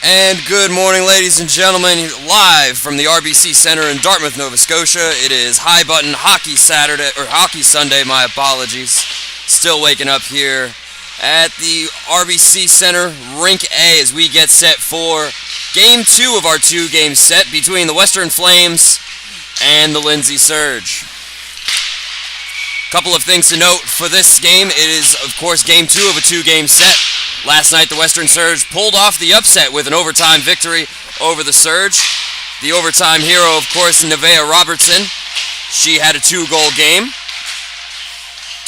And good morning, ladies and gentlemen, live from the RBC Center in Dartmouth, Nova Scotia. It is High Button Hockey Saturday, or Hockey Sunday, my apologies. Still waking up here at the RBC Center, Rink A, as we get set for Game 2 of our two-game set between the Western Flames and the Lindsay Surge. Couple of things to note for this game. It is, of course, Game 2 of a two-game set. Last night, the Western Surge pulled off the upset with an overtime victory over the Surge. The overtime hero, of course, Nevaeh Robertson. She had a two-goal game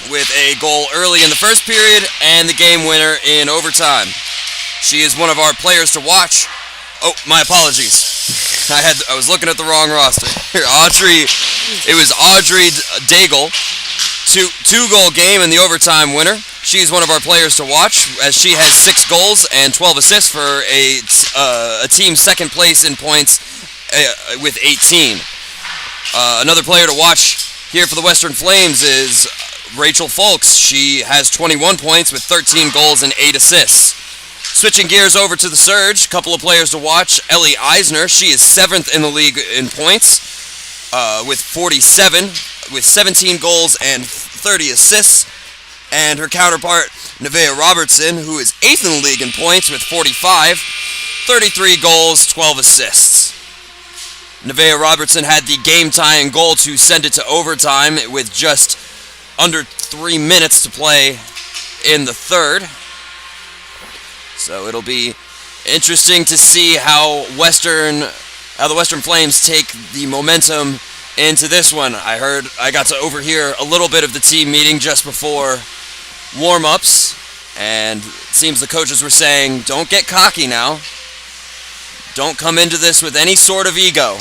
with a goal early in the first period and the game winner in overtime. She is one of our players to watch. Oh, my apologies. I was looking at the wrong roster. It was Audrey Daigle. Two-goal game and the overtime winner. She's one of our players to watch, as she has 6 goals and 12 assists for a team second place in points with 18. Another player to watch here for the Western Flames is Rachel Folks. She has 21 points with 13 goals and 8 assists. Switching gears over to the Surge, a couple of players to watch. Ellie Eisner, she is 7th in the league in points with 47, with 17 goals and 30 assists. And her counterpart, Nevaeh Robertson, who is 8th in the league in points with 45, 33 goals, 12 assists. Nevaeh Robertson had the game-tying goal to send it to overtime with just under 3 minutes to play in the third. So it'll be interesting to see how the Western Flames take the momentum into this one. I got to overhear a little bit of the team meeting just before warm-ups, and it seems the coaches were saying, don't get cocky now. Don't come into this with any sort of ego.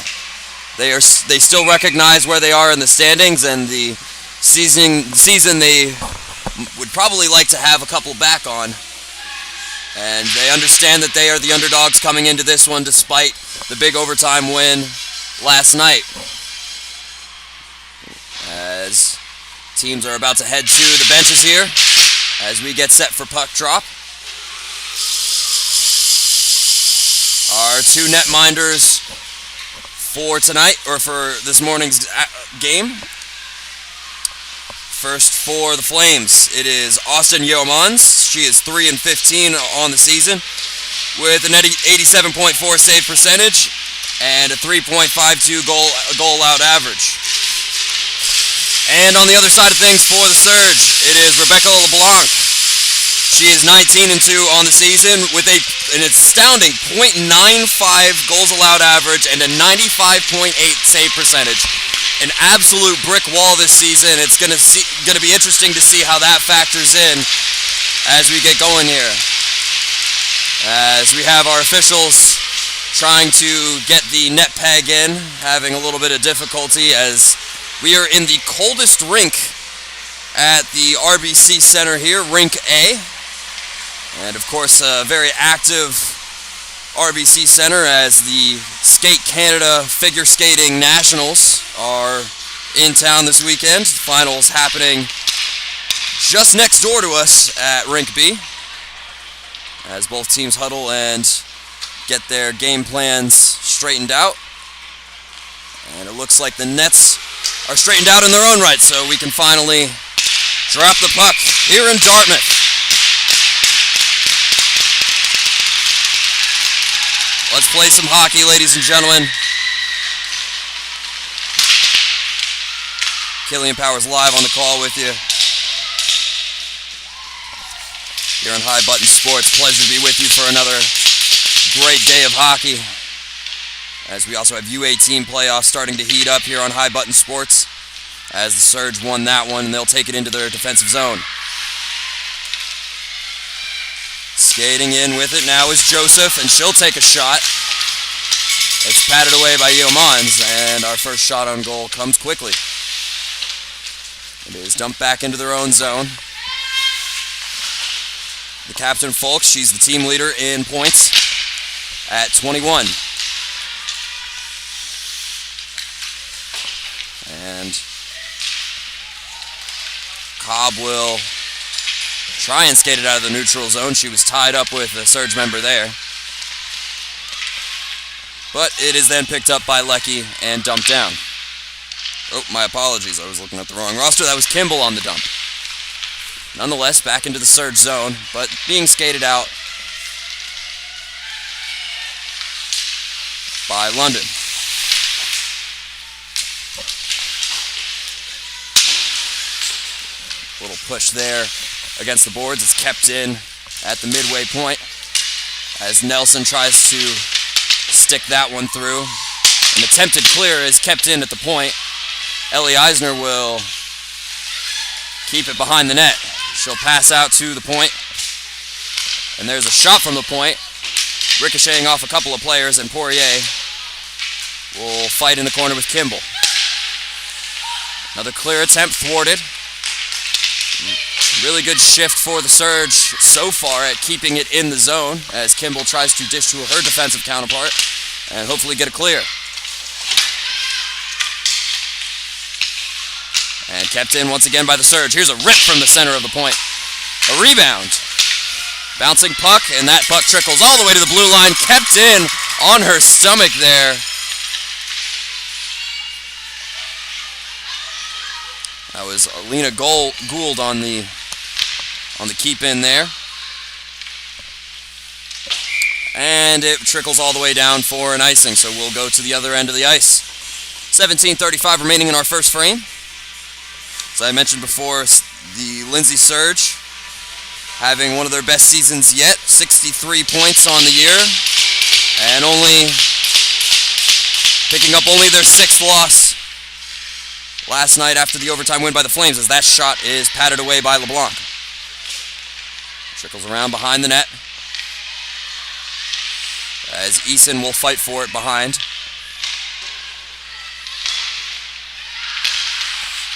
They still recognize where they are in the standings, and the season they would probably like to have a couple back on. And they understand that they are the underdogs coming into this one despite the big overtime win last night. As teams are about to head to the benches here as we get set for puck drop. Our two netminders for tonight, or for this morning's game. First for the Flames, it is Austin Yeomans. She is 3-15 on the season with an 87.4 save percentage and a 3.52 goal out average. And on the other side of things for the Surge, it is Rebecca LeBlanc. She is 19-2 on the season with an astounding .95 goals allowed average and a 95.8 save percentage. An absolute brick wall this season. It's going to be interesting to see how that factors in as we get going here. As we have our officials trying to get the net peg in, having a little bit of difficulty as we are in the coldest rink at the RBC Center here, Rink A. And of course, a very active RBC Center as the Skate Canada Figure Skating Nationals are in town this weekend. The finals happening just next door to us at Rink B, as both teams huddle and get their game plans straightened out. And it looks like the nets are straightened out in their own right, so we can finally drop the puck here in Dartmouth. Let's play some hockey, ladies and gentlemen. Killian Powers live on the call with you here on High Button Sports. Pleasure to be with you for another great day of hockey, as we also have U18 playoffs starting to heat up here on High Button Sports, as the Surge won that one and they'll take it into their defensive zone. Skating in with it now is Joseph, and she'll take a shot. It's patted away by Yeomans, and our first shot on goal comes quickly. It is dumped back into their own zone. The captain, Folks, she's the team leader in points at 21. And Cobb will try and skate it out of the neutral zone. She was tied up with a Surge member there. but it is then picked up by Lecky and dumped down. Oh, my apologies, I was looking at the wrong roster. That was Kimball on the dump. Nonetheless, back into the surge zone, but being skated out by London. Little push there against the boards. It's kept in at the midway point as Nelson tries to stick that one through. An attempted clear is kept in at the point. Ellie Eisner will keep it behind the net. She'll pass out to the point. And there's a shot from the point, ricocheting off a couple of players, and Poirier will fight in the corner with Kimball. Another clear attempt thwarted. Really good shift for the Surge so far at keeping it in the zone as Kimball tries to dish to her defensive counterpart and hopefully get a clear. And kept in once again by the Surge. Here's a rip from the center of the point. A rebound. Bouncing puck, and that puck trickles all the way to the blue line. Kept in on her stomach there. That was Alina Gould on the keep in there. And it trickles all the way down for an icing, so we'll go to the other end of the ice. 17:35 remaining in our first frame. As I mentioned before, the Lindsay Surge having one of their best seasons yet, 63 points on the year, and picking up only their 6th loss last night after the overtime win by the Flames, as that shot is patted away by LeBlanc. Trickles around behind the net as Eason will fight for it behind.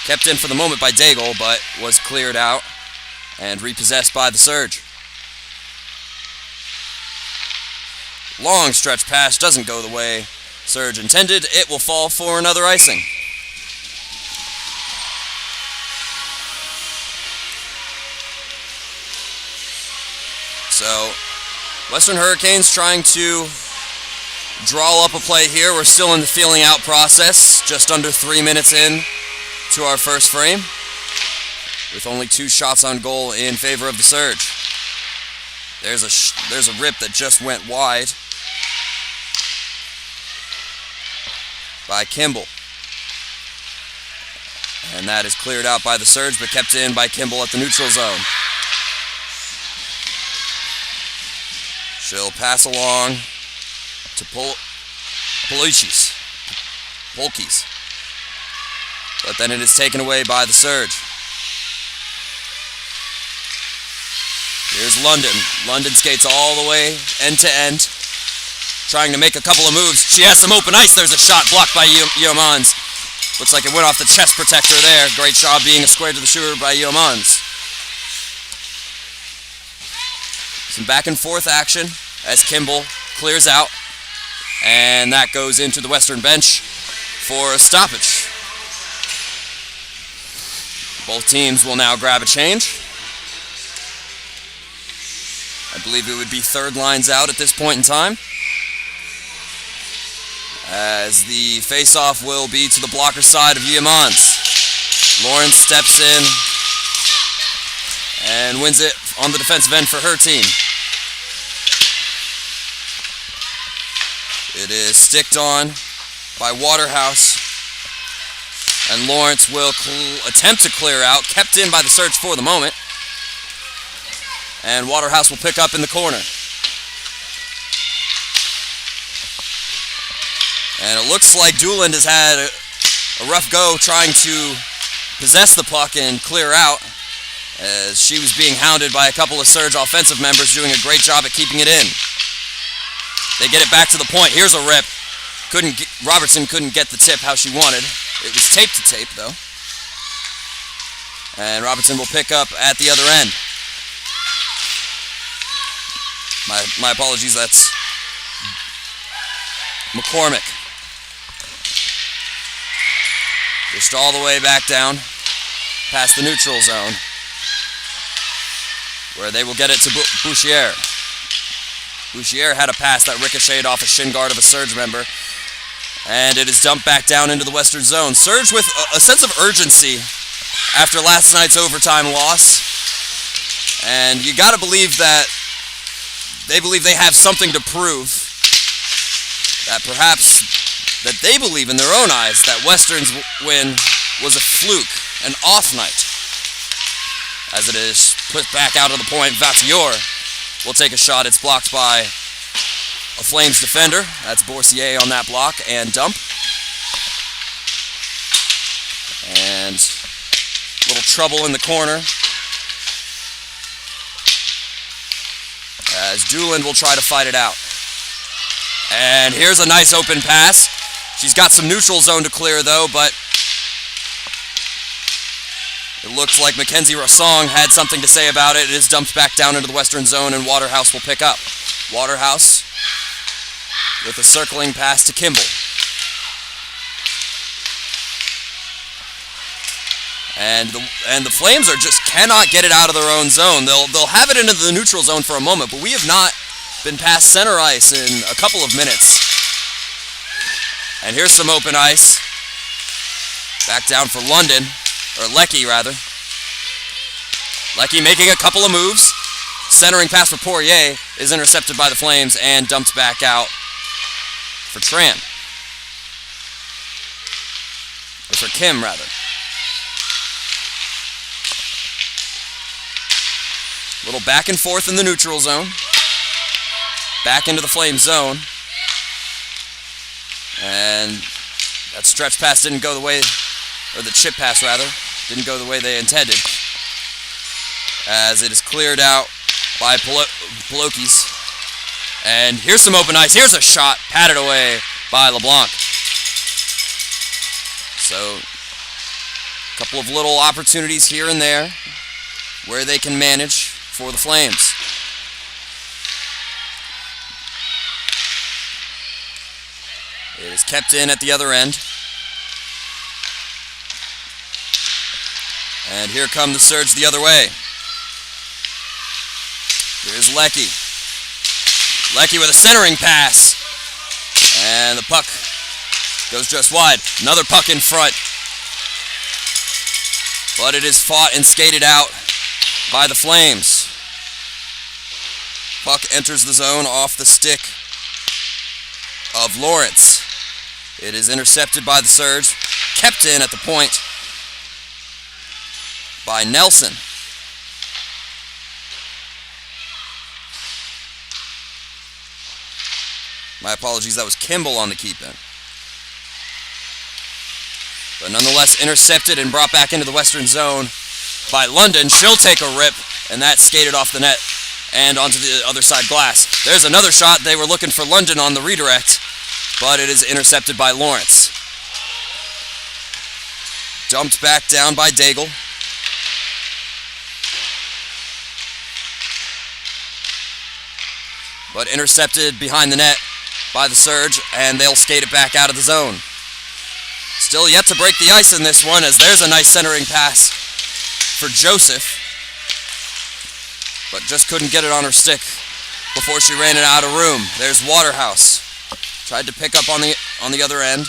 Kept in for the moment by Daigle, but was cleared out and repossessed by the Surge. Long stretch pass doesn't go the way Surge intended. It will fall for another icing. So, Western Hurricanes trying to draw up a play here. We're still in the feeling out process, just under 3 minutes in to our first frame, with only 2 shots on goal in favor of the Surge. There's a rip that just went wide by Kimball. And that is cleared out by the Surge, but kept in by Kimball at the neutral zone. She'll pass along to Polkis. But then it is taken away by the Surge. Here's London. London skates all the way end to end, trying to make a couple of moves. She has some open ice. There's a shot blocked by Yeomans. Looks like it went off the chest protector there. Great job being a square to the shooter by Yeomans. Some back and forth action as Kimball clears out, and that goes into the Western bench for a stoppage. Both teams will now grab a change. I believe it would be third lines out at this point in time, as the face-off will be to the blocker side of Yeomans. Lawrence steps in and wins it on the defensive end for her team. It is sticked on by Waterhouse, and Lawrence will attempt to clear out, kept in by the Surge for the moment, and Waterhouse will pick up in the corner. And it looks like Dooland has had a rough go trying to possess the puck and clear out, as she was being hounded by a couple of Surge offensive members doing a great job at keeping it in. They get it back to the point. Here's a rip. Robertson couldn't get the tip how she wanted. It was tape to tape, though. And Robertson will pick up at the other end. My apologies, that's McCormick. Just all the way back down past the neutral zone, where they will get it to Bouchier. Bouchier had a pass that ricocheted off a shin guard of a Surge member. And it is dumped back down into the Western Zone. Surge with a sense of urgency after last night's overtime loss. And you got to believe that they believe they have something to prove. That perhaps that they believe in their own eyes that Western's win was a fluke, an off night. As it is put back out of the point, Vattior will take a shot. It's blocked by a Flames defender. That's Boursier on that block and dump. And a little trouble in the corner as Dooland will try to fight it out. And here's a nice open pass. She's got some neutral zone to clear though, but it looks like Mackenzie Rossong had something to say about it. It is dumped back down into the Western Zone and Waterhouse will pick up. Waterhouse with a circling pass to Kimball. And the Flames are just cannot get it out of their own zone. They'll have it into the neutral zone for a moment, but we have not been past center ice in a couple of minutes. And here's some open ice. Back down for London, or Leckie rather. Leckie making a couple of moves. Centering pass for Poirier is intercepted by the Flames and dumped back out for Tran. Or for Kim rather. Little back and forth in the neutral zone. Back into the Flame zone. And that stretch pass didn't go the way, or the chip pass rather, didn't go the way they intended. As it is cleared out by Pelokis. And here's some open ice. Here's a shot patted away by LeBlanc. So, a couple of little opportunities here and there where they can manage for the Flames. It is kept in at the other end. And here come the Surge the other way. Here's Leckie. Leckie with a centering pass. And the puck goes just wide. Another puck in front. But it is fought and skated out by the Flames. Puck enters the zone off the stick of Lawrence. It is intercepted by the Surge. Kept in at the point by Nelson. My apologies, that was Kimball on the keep-in. But nonetheless, intercepted and brought back into the Western Zone by London. She'll take a rip, and that skated off the net and onto the other side glass. There's another shot. They were looking for London on the redirect, but it is intercepted by Lawrence. Dumped back down by Daigle. But intercepted behind the net by the Surge, and they'll skate it back out of the zone. Still yet to break the ice in this one, as there's a nice centering pass for Joseph, but just couldn't get it on her stick before she ran it out of room. There's Waterhouse. Tried to pick up on the other end.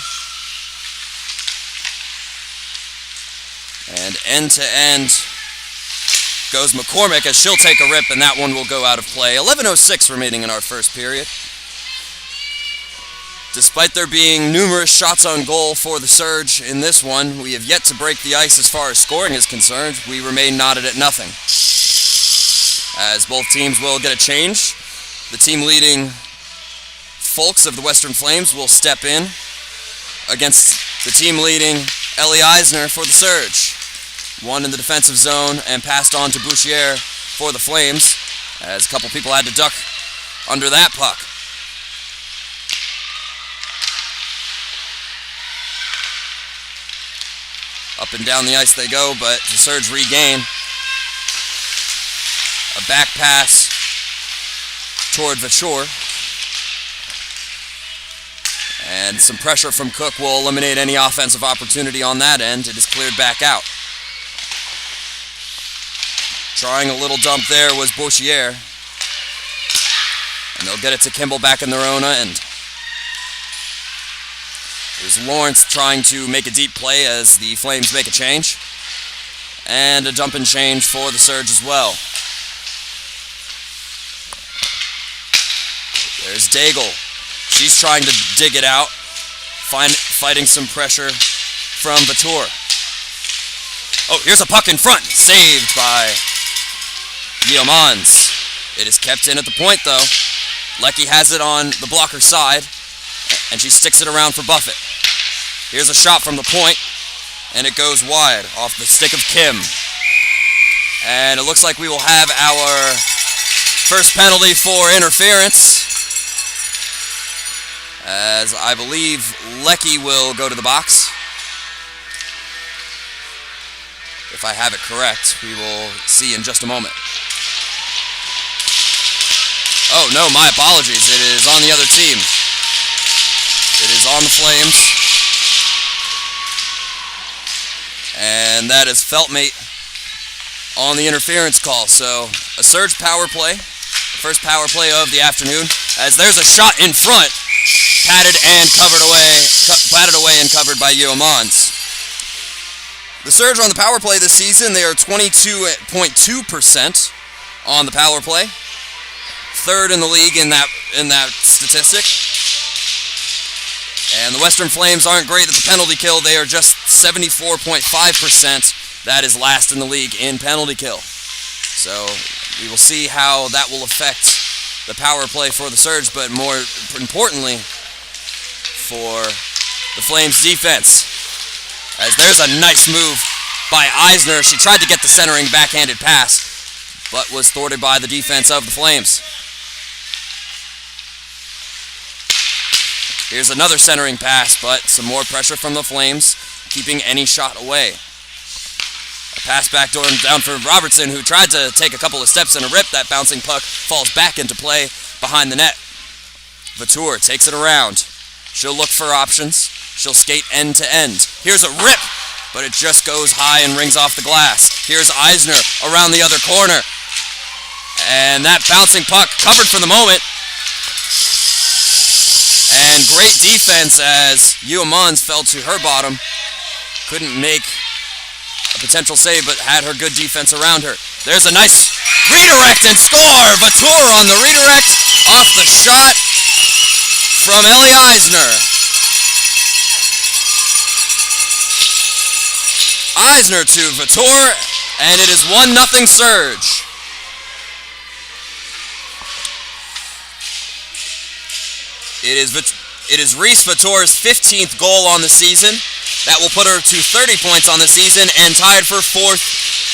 And end to end goes McCormick as she'll take a rip, and that one will go out of play. 11:06 remaining in our first period. Despite there being numerous shots on goal for the Surge in this one, we have yet to break the ice as far as scoring is concerned. We remain knotted at nothing. As both teams will get a change, the team leading Folks of the Western Flames will step in against the team leading Ellie Eisner for the Surge. One in the defensive zone and passed on to Bouchier for the Flames, as a couple people had to duck under that puck. Up and down the ice they go, but the Surge regain. A back pass toward Vachor. And some pressure from Cook will eliminate any offensive opportunity on that end. It is cleared back out. Trying a little dump there was Bouchier. And they'll get it to Kimball back in their own end. Here's Lawrence trying to make a deep play as the Flames make a change. And a dump and change for the Surge as well. There's Daigle. She's trying to dig it out, fighting some pressure from Vautour. Oh, here's a puck in front, saved by U18. It is kept in at the point, though. Lecky has it on the blocker side, and she sticks it around for Buffett. Here's a shot from the point, and it goes wide off the stick of Kim. And it looks like we will have our first penalty for interference, as I believe Lecky will go to the box. If I have it correct, we will see in just a moment. Oh no, my apologies. It is on the other team. It is on the Flames. And that is Feltmate on the interference call. So a Surge power play. The first power play of the afternoon. As there's a shot in front. Patted away and covered by U18. The Surge on the power play this season, they are 22.2% on the power play. Third in the league in that statistic. And the Western Flames aren't great at the penalty kill. They are just 74.5%. That is last in the league in penalty kill. So we will see how that will affect the power play for the Surge, but more importantly, for the Flames defense. As there's a nice move by Eisner. She tried to get the centering backhanded pass, but was thwarted by the defense of the Flames. Here's another centering pass, but some more pressure from the Flames, keeping any shot away. A pass back down for Robertson, who tried to take a couple of steps and a rip. That bouncing puck falls back into play behind the net. Vautour takes it around. She'll look for options. She'll skate end to end. Here's a rip, but it just goes high and rings off the glass. Here's Eisner around the other corner. And that bouncing puck covered for the moment. And great defense as U18 fell to her bottom. Couldn't make a potential save, but had her good defense around her. There's a nice redirect and score! Vautour on the redirect off the shot from Ellie Eisner. Eisner to Vautour, and it is 1-0 Surge. It is Reese Vautour's 15th goal on the season. That will put her to 30 points on the season and tied for 4th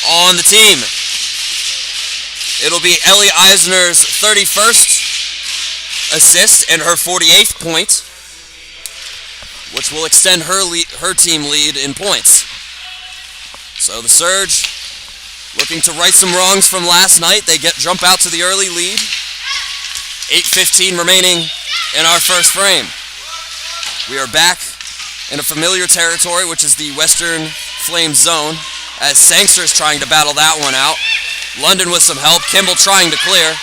on the team. It'll be Ellie Eisner's 31st assist and her 48th point, which will extend her team lead in points. So the Surge looking to right some wrongs from last night. They jump out to the early lead. 8:15 remaining in our first frame. We are back in a familiar territory, which is the Western Flames zone, as Sangster's trying to battle that one out. London with some help. Kimball trying to clear,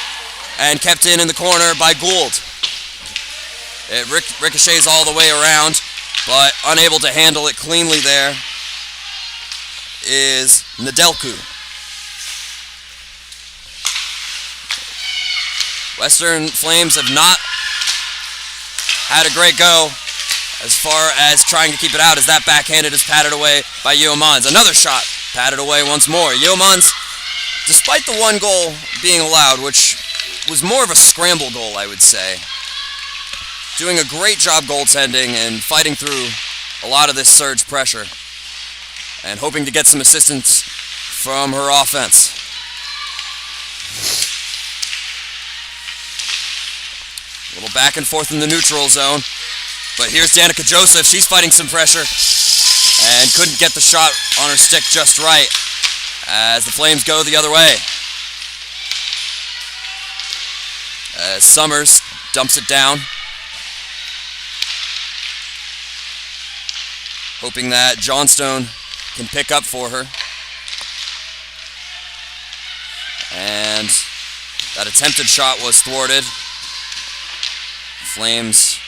and kept in the corner by Gould. It ricochets all the way around, but unable to handle it cleanly there is Nedelku. Western Flames have not had a great go as far as trying to keep it out, as that backhanded is patted away by U18. Another shot patted away once more. U18, despite the one goal being allowed, which was more of a scramble goal, I would say, doing a great job goaltending and fighting through a lot of this Surge pressure and hoping to get some assistance from her offense. A little back and forth in the neutral zone. But here's Danica Joseph. She's fighting some pressure and couldn't get the shot on her stick just right as the Flames go the other way. As Summers dumps it down, hoping that Johnstone can pick up for her. And that attempted shot was thwarted Flames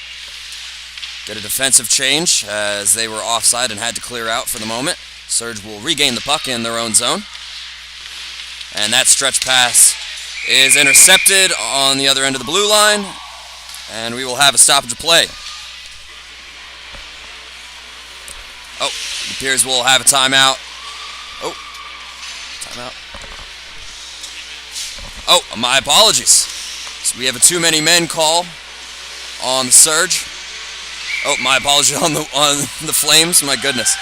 get a defensive change as they were offside and had to clear out for the moment. Surge will regain the puck in their own zone. And that stretch pass is intercepted on the other end of the blue line. And we will have a stoppage of play. Oh, it appears we'll have a timeout. Oh, timeout. Oh, my apologies. So we have a too many men call on the Surge. Oh, my apologies on the Flames. My goodness.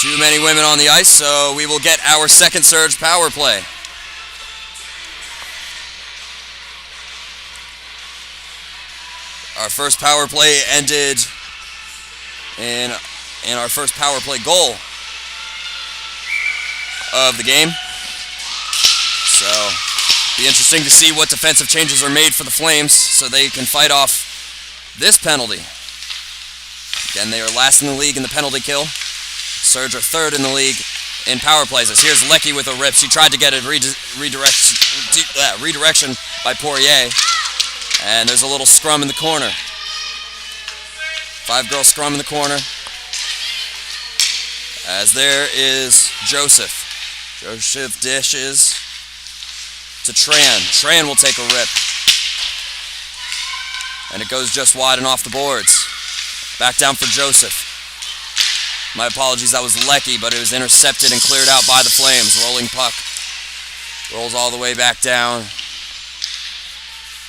Too many women on the ice, so we will get our second Surge power play. Our first power play ended in our first power play goal of the game. So, be interesting to see what defensive changes are made for the Flames so they can fight off this penalty. Again, they are last in the league in the penalty kill. Surge are third in the league in power plays. As here's Lecky with a rip. She tried to get a redirection by Poirier. And there's a little scrum in the corner. 5-girl scrum in the corner. As there is Joseph. Joseph dishes to Tran. Tran will take a rip. And it goes just wide and off the boards. Back down for Joseph. My apologies, that was Lecky, but it was intercepted and cleared out by the Flames. Rolling puck. Rolls all the way back down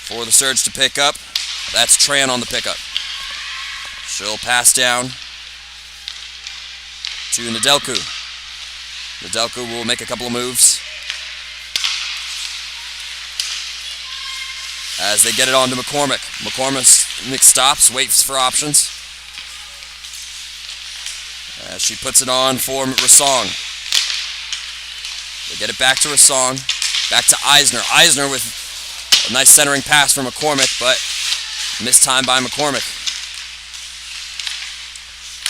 for the Surge to pick up. That's Tran on the pickup. She'll pass down to Nedelku. Nedelku will make a couple of moves as they get it on to McCormick. McCormick stops, waits for options. As she puts it on for Rassong. They get it back to Rassong. Back to Eisner. Eisner with a nice centering pass from McCormick, but missed time by McCormick.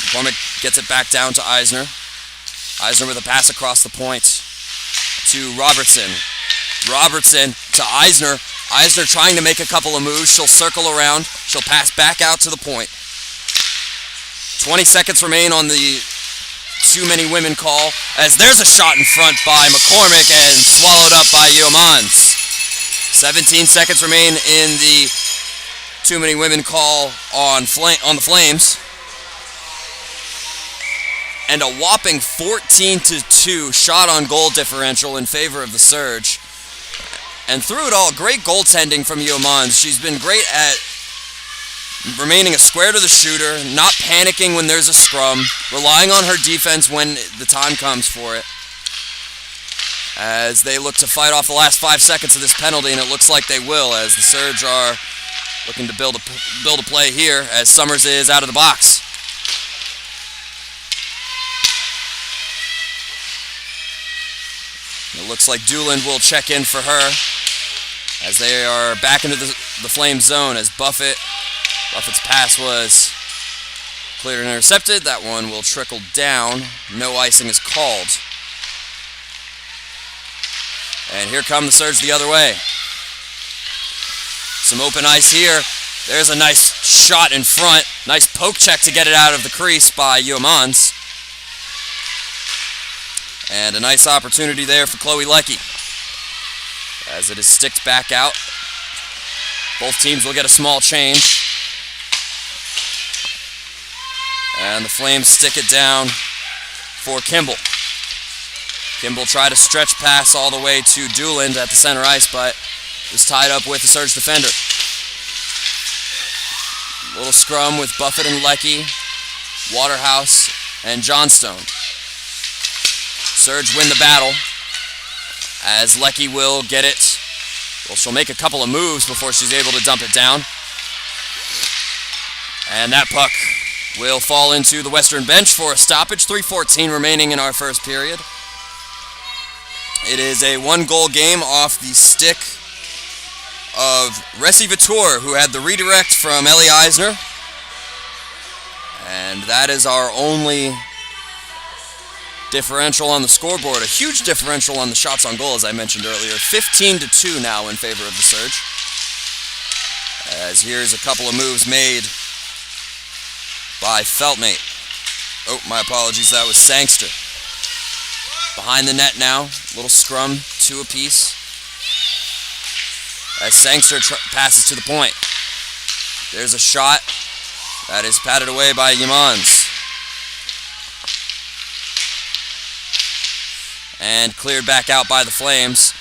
McCormick gets it back down to Eisner. Eisner with a pass across the point to Robertson. Robertson to Eisner. Eisner trying to make a couple of moves. She'll circle around. She'll pass back out to the point. 20 seconds remain on the too many women call, as there's a shot in front by McCormick and swallowed up by Yeomans. 17 seconds remain in the too many women call on the Flames. And a whopping 14-2 shot on goal differential in favor of the Surge. And through it all, great goaltending from Yeomans. She's been great at remaining a square to the shooter, not panicking when there's a scrum, relying on her defense when the time comes for it. As they look to fight off the last 5 seconds of this penalty, and it looks like they will, as the Surge are looking to build a play here, as Summers is out of the box. It looks like Dooland will check in for her, as they are back into the Flame zone, as Buffett's pass was cleared and intercepted. That one will trickle down. No icing is called. And here come the Surge the other way. Some open ice here. There's a nice shot in front. Nice poke check to get it out of the crease by Yeomans. And a nice opportunity there for Chloe Lecky, as it is sticked back out. Both teams will get a small change. And the Flames stick it down for Kimball. Kimball tried to stretch pass all the way to Dooland at the center ice, but was tied up with the Surge defender. Little scrum with Buffett and Lecky, Waterhouse, and Johnstone. Surge win the battle, as Lecky will get it. Well, she'll make a couple of moves before she's able to dump it down. And that puck will fall into the Western bench for a stoppage. 3:14 remaining in our first period. It is a 1-goal game off the stick of Resi Vitor, who had the redirect from Ellie Eisner. And that is our only differential on the scoreboard. A huge differential on the shots on goal, as I mentioned earlier. 15-2 now in favor of the Surge. As here's a couple of moves made by Feltmate. Oh, my apologies, that was Sangster. Behind the net now, little scrum, 2 apiece. As Sangster passes to the point. There's a shot that is patted away by Yamans. And cleared back out by the Flames.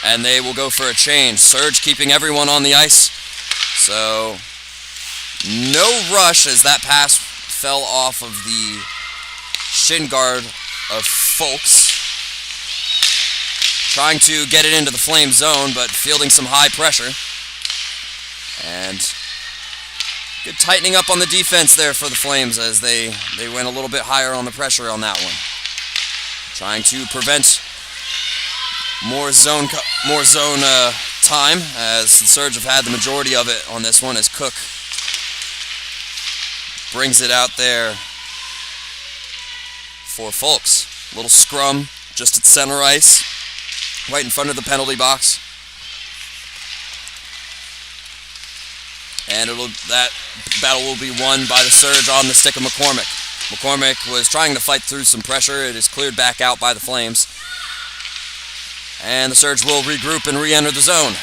And they will go for a change. Surge keeping everyone on the ice. So, no rush as that pass fell off of the shin guard of Folks. Trying to get it into the Flame zone, but fielding some high pressure. And good tightening up on the defense there for the Flames as they went a little bit higher on the pressure on that one. Trying to prevent more zone time, as the Surge have had the majority of it on this one, as Cook brings it out there for Folks. Little scrum just at center ice, right in front of the penalty box. And that battle will be won by the Surge on the stick of McCormick. McCormick was trying to fight through some pressure. It is cleared back out by the Flames. And the Surge will regroup and re-enter the zone.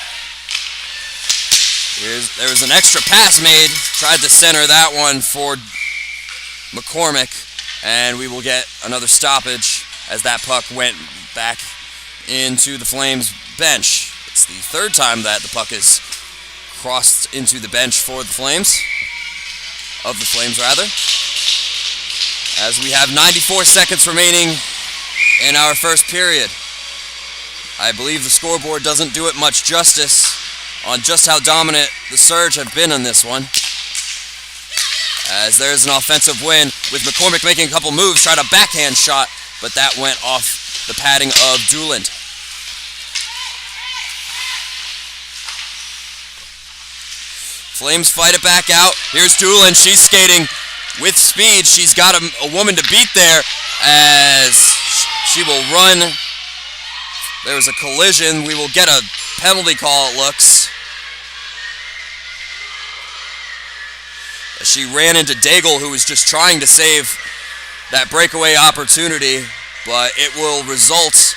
There was an extra pass made. Tried to center that one for McCormick. And we will get another stoppage as that puck went back into the Flames bench. It's the third time that the puck is crossed into the bench for the Flames. Of the Flames, rather. As we have 94 seconds remaining in our first period. I believe the scoreboard doesn't do it much justice on just how dominant the Surge have been in this one. As there's an offensive win with McCormick making a couple moves, tried a backhand shot, but that went off the padding of Dooland. Flames fight it back out. Here's Dooland. She's skating with speed. She's got a woman to beat there as she will run. There was a collision. We will get a penalty call, it looks. She ran into Daigle, who was just trying to save that breakaway opportunity, but it will result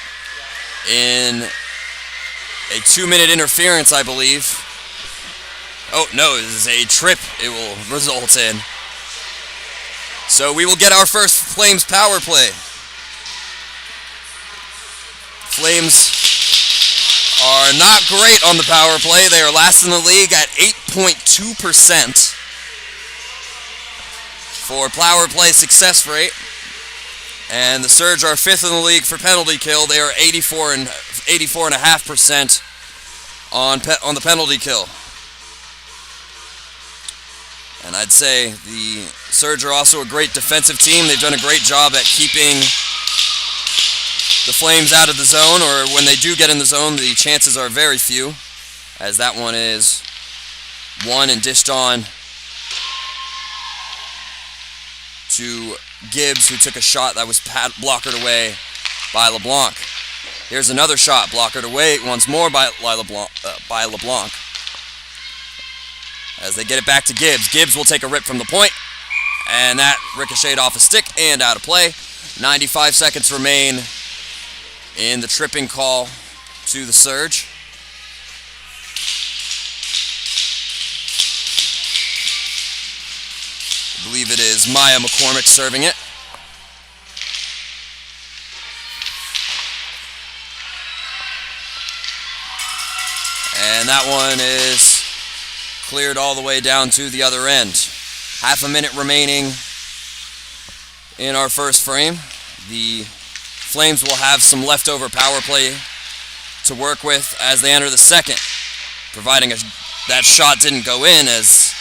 in a 2-minute interference, I believe. Oh, no, this is a trip it will result in. So we will get our first Flames power play. Flames are not great on the power play. They are last in the league at 8.2% for power play success rate. And the Surge are 5th in the league for penalty kill. They are 84.5% on the penalty kill. And I'd say the Surge are also a great defensive team. They've done a great job at keeping the Flames out of the zone, or when they do get in the zone, the chances are very few, as that one is won and dished on to Gibbs, who took a shot that was blockered away by LeBlanc. Here's another shot blockered away once more by LeBlanc. As they get it back to Gibbs. Gibbs will take a rip from the point, and that ricocheted off a stick and out of play. 95 seconds remain in the tripping call to the Surge. I believe it is Maya McCormick serving it. And that one is cleared all the way down to the other end. Half a minute remaining in our first frame. The Flames will have some leftover power play to work with as they enter the second, providing that shot didn't go in, as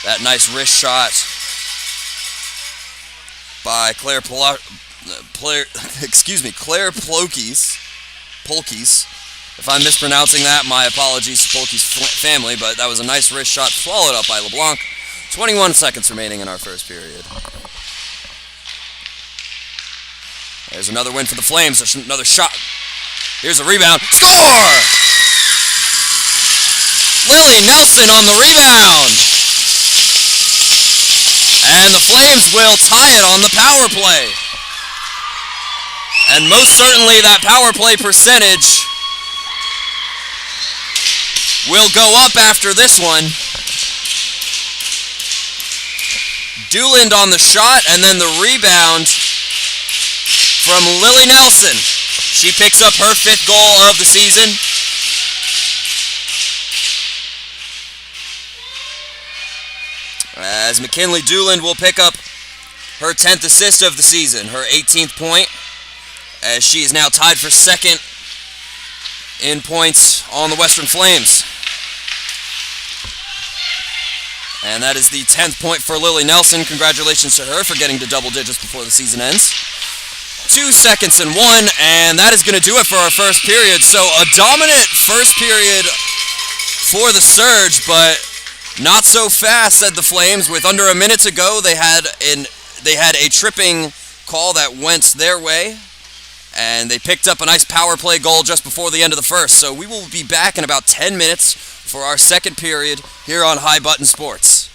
that nice wrist shot by Claire Polkes. If I'm mispronouncing that, my apologies to Polkes' family, but that was a nice wrist shot swallowed up by LeBlanc. 21 seconds remaining in our first period. There's another win for the Flames. There's another shot. Here's a rebound. Score! Lily Lily Nelson on the rebound. And the Flames will tie it on the power play. And most certainly that power play percentage will go up after this one. Dooland on the shot, and then the rebound from Lily Nelson. She picks up her 5th goal of the season. As McKinley Dooland will pick up her 10th assist of the season, her 18th point, as she is now tied for 2nd in points on the Western Flames. And that is the 10th point for Lily Nelson. Congratulations to her for getting to double digits before the season ends. 2 seconds and 1, and that is going to do it for our first period. So a dominant first period for the Surge, but not so fast, said the Flames. With under a minute to go, they had a tripping call that went their way, and they picked up a nice power play goal just before the end of the first. So we will be back in about 10 minutes for our second period here on High Button Sports.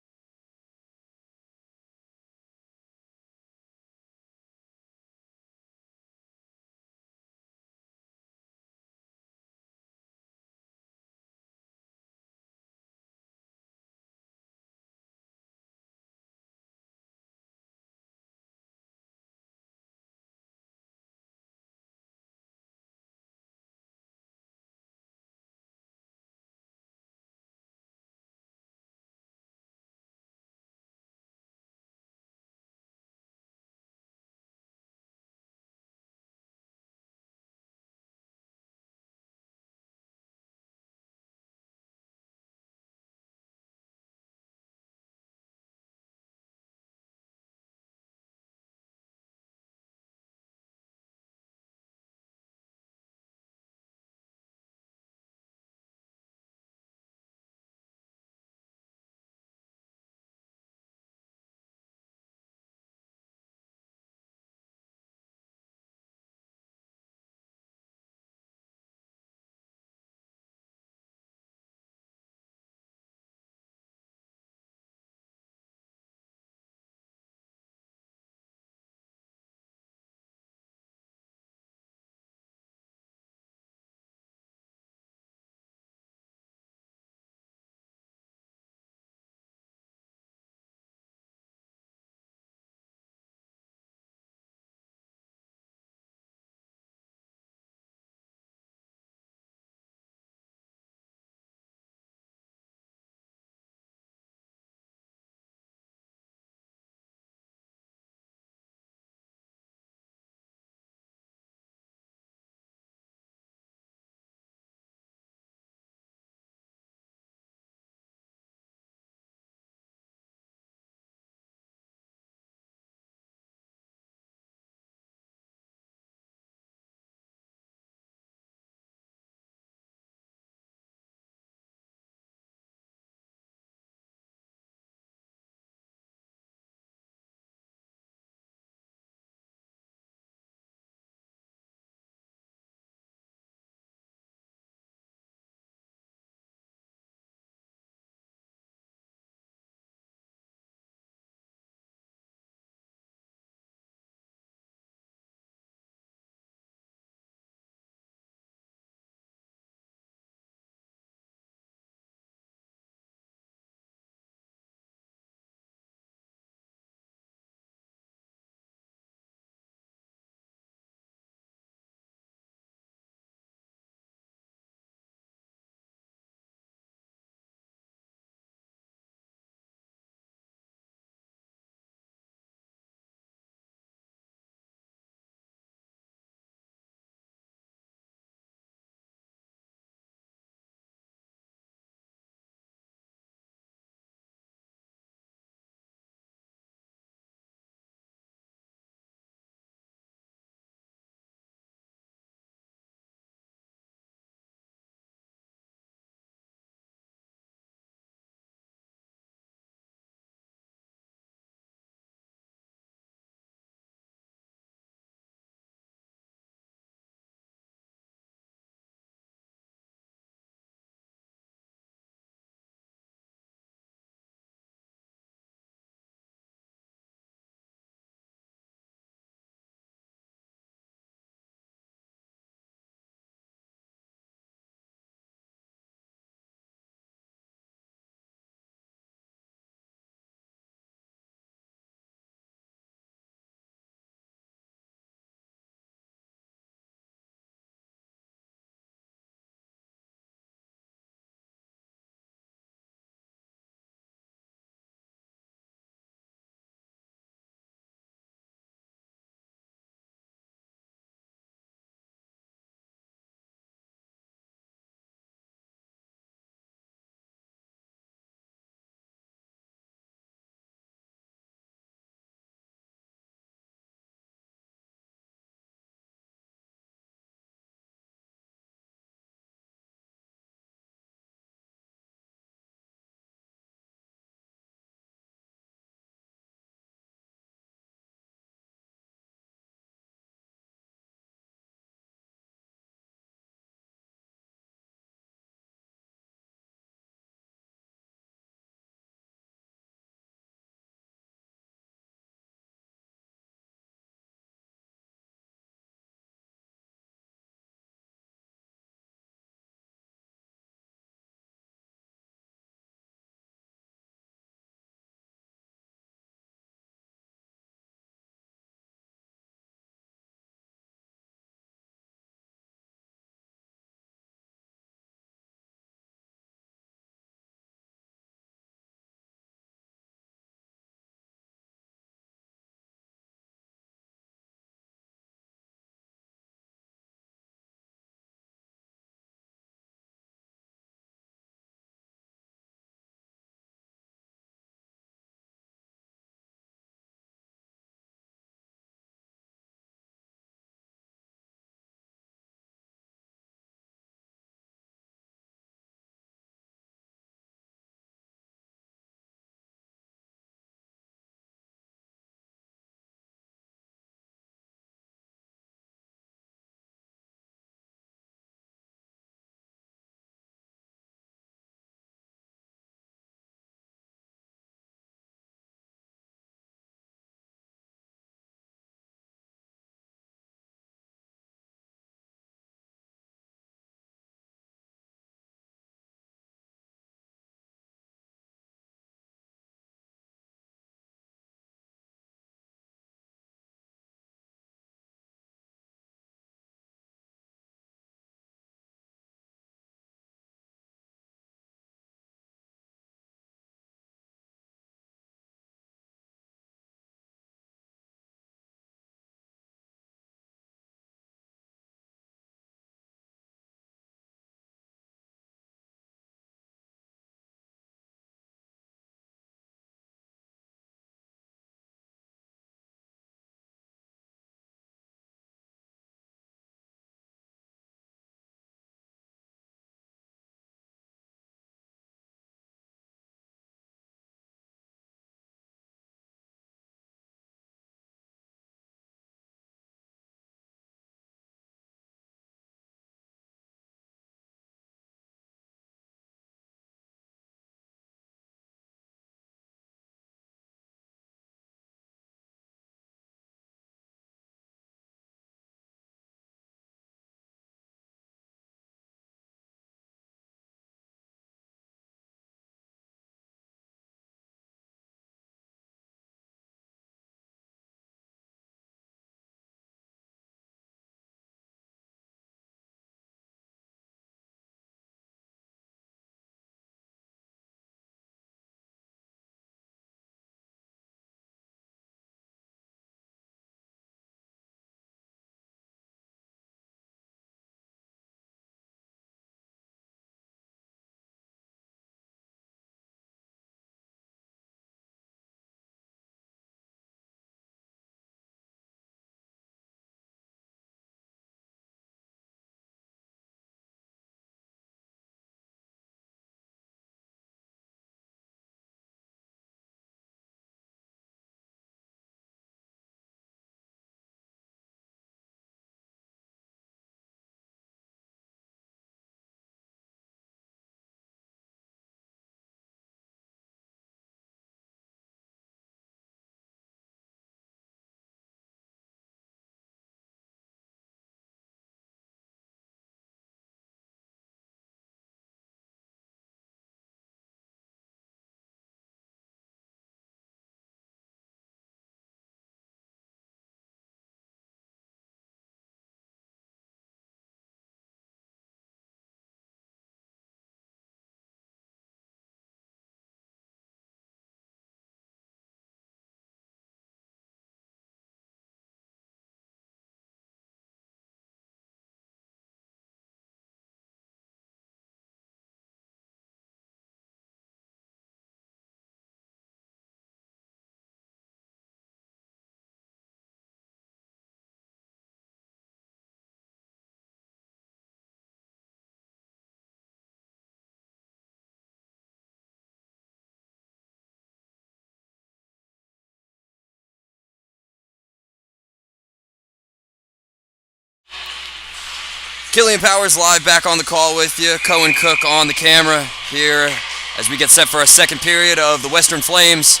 Killian Powers live back on the call with you. Cohen Cook on the camera here as we get set for our second period of the Western Flames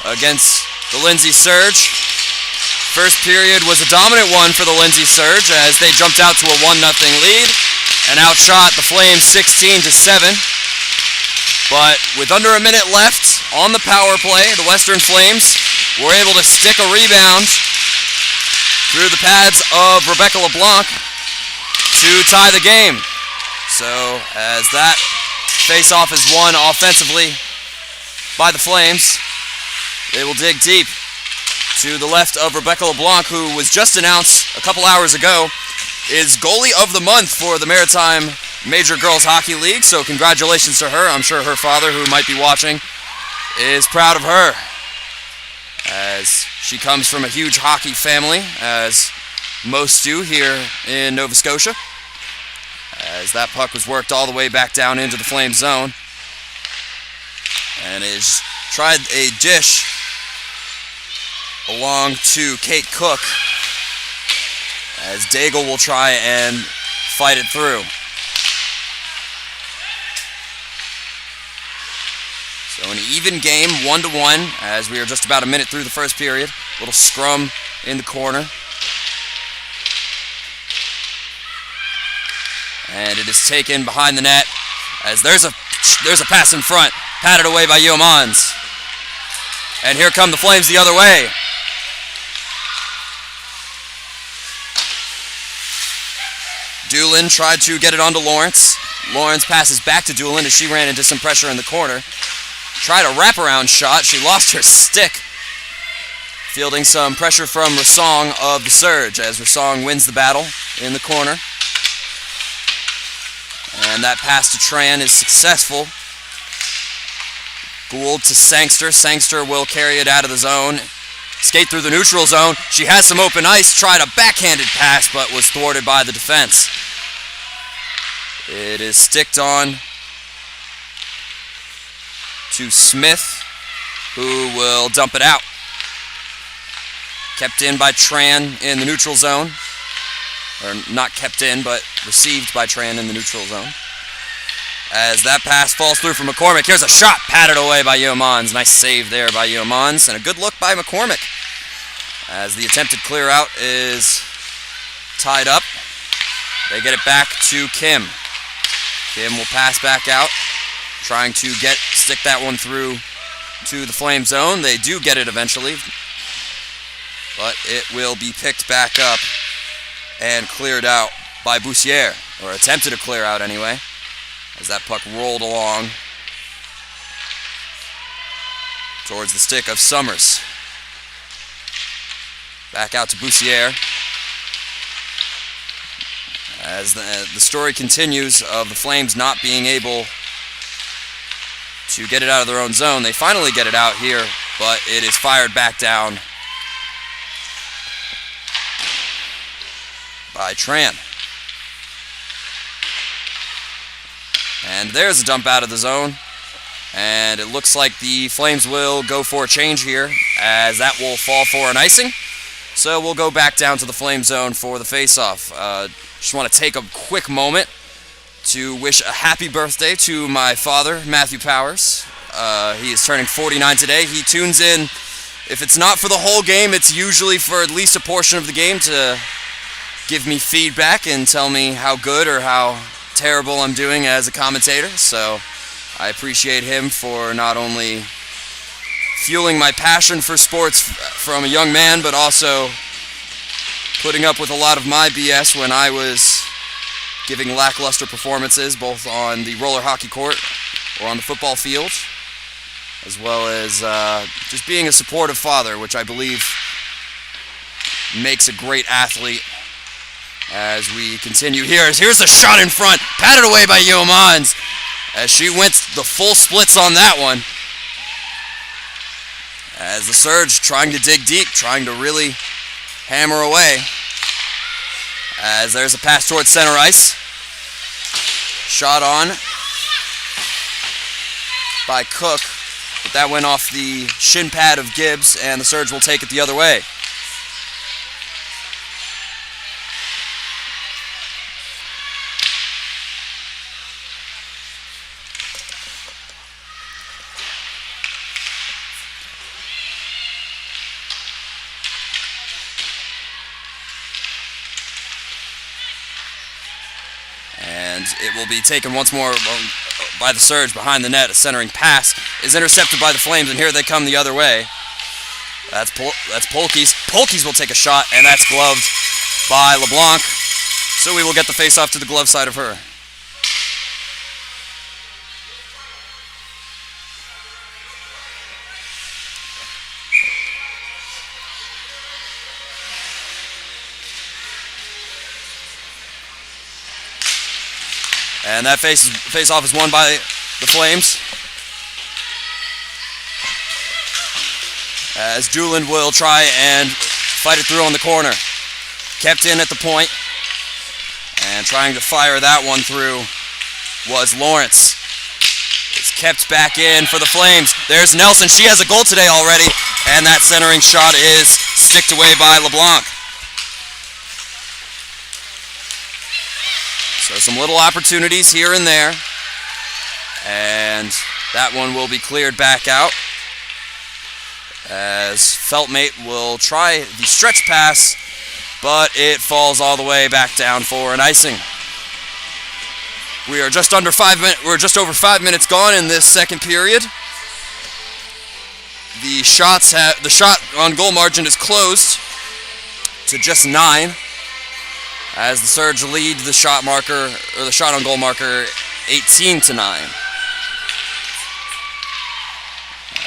against the Lindsay Surge. First period was a dominant one for the Lindsay Surge as they jumped out to a 1-0 lead and outshot the Flames 16-7. But with under a minute left on the power play, the Western Flames were able to stick a rebound through the pads of Rebecca LeBlanc to tie the game. So as that face-off is won offensively by the Flames, they will dig deep to the left of Rebecca LeBlanc, who was just announced a couple hours ago is goalie of the month for the Maritime Major Girls Hockey League. So congratulations to her. I'm sure her father, who might be watching, is proud of her, as she comes from a huge hockey family, as most do here in Nova Scotia. As that puck was worked all the way back down into the Flame zone. And is tried a dish along to Kate Cook, as Daigle will try and fight it through. So an even game, 1-1, as we are just about a minute through the first period. Little scrum in the corner. And it is taken behind the net, as there's a pass in front, patted away by Yeomans. And here come the Flames the other way. Doolin tried to get it onto Lawrence. Lawrence passes back to Doolin as she ran into some pressure in the corner. Tried a wraparound shot. She lost her stick. Fielding some pressure from Rassong of the Surge, as Rassong wins the battle in the corner. And that pass to Tran is successful. Gould to Sangster. Sangster will carry it out of the zone. Skate through the neutral zone. She has some open ice. Tried a backhanded pass, but was thwarted by the defense. It is sticked on to Smith, who will dump it out. Kept in by Tran in the neutral zone. Or not kept in, but received by Tran in the neutral zone. As that pass falls through from McCormick. Here's a shot patted away by Yeomans. Nice save there by Yeomans. And a good look by McCormick, as the attempted clear out is tied up. They get it back to Kim. Kim will pass back out, trying to stick that one through to the Flame zone. They do get it eventually, but it will be picked back up and cleared out by Boussier, or attempted to clear out anyway, as that puck rolled along towards the stick of Summers. Back out to Boussier. As the story continues of the Flames not being able to get it out of their own zone. They finally get it out here, but it is fired back down by Tran. And there's a dump out of the zone. And it looks like the Flames will go for a change here, as that will fall for an icing. So we'll go back down to the Flame zone for the face-off. Just want to take a quick moment to wish a happy birthday to my father, Matthew Powers. He is turning 49 today. He tunes in. If it's not for the whole game, it's usually for at least a portion of the game to give me feedback and tell me how good or how terrible I'm doing as a commentator. So I appreciate him for not only fueling my passion for sports from a young man, but also putting up with a lot of my BS when I was giving lackluster performances, both on the roller hockey court or on the football field, as well as just being a supportive father, which I believe makes a great athlete. As we continue here, here's a shot in front, patted away by Yeomans, as she went the full splits on that one. As the Surge trying to dig deep, trying to really hammer away. As there's a pass towards center ice. Shot on by Cook, but that went off the shin pad of Gibbs, and the Surge will take it the other way. And it will be taken once more by the Surge behind the net. A centering pass is intercepted by the Flames, and here they come the other way. That's Polkes. Polkes will take a shot, and that's gloved by LeBlanc. So we will get the face-off to the glove side of her. And that face-off is won by the Flames, as Julian will try and fight it through on the corner. Kept in at the point, and trying to fire that one through was Lawrence. It's kept back in for the Flames. There's Nelson. She has a goal today already, and that centering shot is sticked away by LeBlanc. So some little opportunities here and there, and that one will be cleared back out, as Feltmate will try the stretch pass, but it falls all the way back down for an icing. We are just under 5 minutes. We're just over 5 minutes gone in this second period. The shot on goal margin is closed to just 9, as the Surge lead the shot on goal marker 18-9.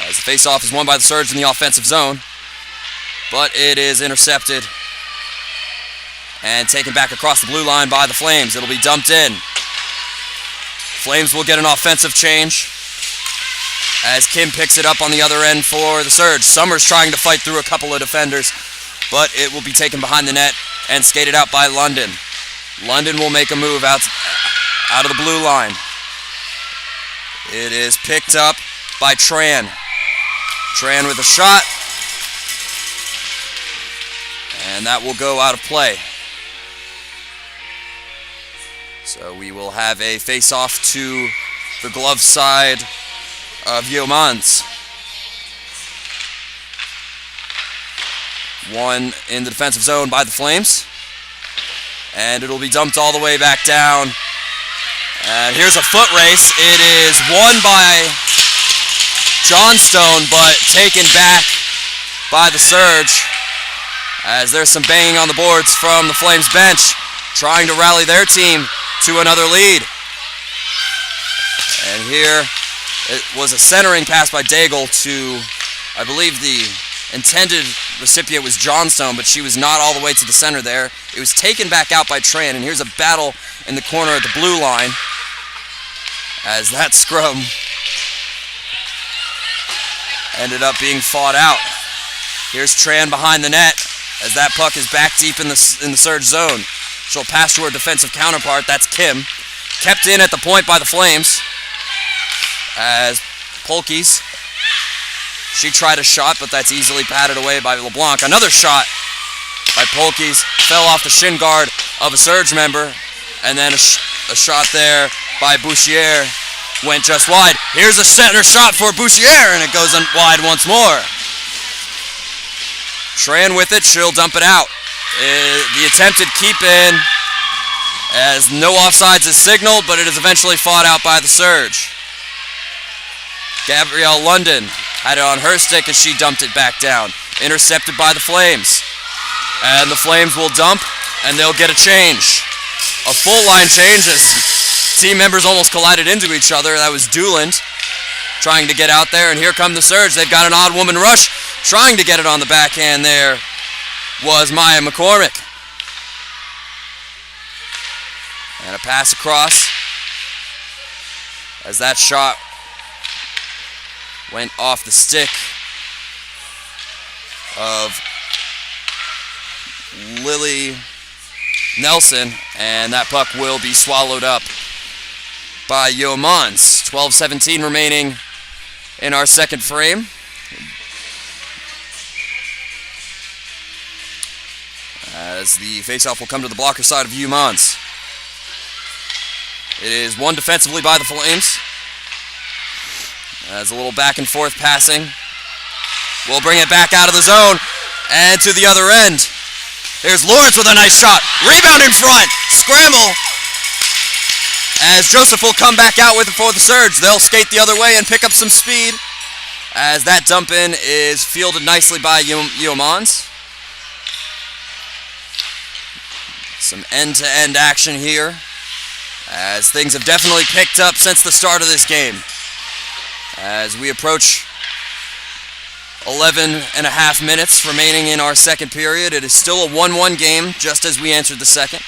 As the face-off is won by the Surge in the offensive zone, but it is intercepted and taken back across the blue line by the Flames. It'll be dumped in. Flames will get an offensive change as Kim picks it up on the other end for the Surge. Summers trying to fight through a couple of defenders, but it will be taken behind the net and skated out by London. London will make a move out of the blue line. It is picked up by Tran. Tran with a shot, and that will go out of play. So we will have a face-off to the glove side of Yeomans. One in the defensive zone by the Flames, and it'll be dumped all the way back down. And here's a foot race. It is won by Johnstone, but taken back by the Surge, as there's some banging on the boards from the Flames bench, trying to rally their team to another lead. And here it was a centering pass by Daigle to, I believe the intended recipient was Johnstone, but she was not all the way to the center there. It was taken back out by Tran, and here's a battle in the corner at the blue line, as that scrum ended up being fought out. Here's Tran behind the net, as that puck is back deep in the Surge zone. She'll pass to her defensive counterpart, that's Kim. Kept in at the point by the Flames, as Polkes, she tried a shot, but that's easily patted away by LeBlanc. Another shot by Polkes fell off the shin guard of a Surge member, and then a shot there by Bouchier went just wide. Here's a center shot for Bouchier, and it goes wide once more. Tran with it, she'll dump it out. The attempted keep in, as no offsides is signaled, but it is eventually fought out by the Surge. Gabrielle London had it on her stick as she dumped it back down. Intercepted by the Flames. And the Flames will dump, and they'll get a change. A full line change as team members almost collided into each other. That was Dooland trying to get out there, and here come the Surge. They've got an odd woman rush, trying to get it on the backhand there was Maya McCormick. And a pass across, as that shot went off the stick of Lily Nelson, and that puck will be swallowed up by Yeomans. 12:17 remaining in our second frame. As the faceoff will come to the blocker side of Yeomans. It is won defensively by the Flames. As a little back and forth passing. We'll bring it back out of the zone and to the other end. There's Lawrence with a nice shot. Rebound in front. Scramble As Joseph will come back out with it for the Surge. They'll skate the other way and pick up some speed. As that dump in is fielded nicely by U18. Some end-to-end action here, as things have definitely picked up since the start of this game. As we approach 11 and a half minutes remaining in our second period, it is still a 1-1 game, just as we entered the second.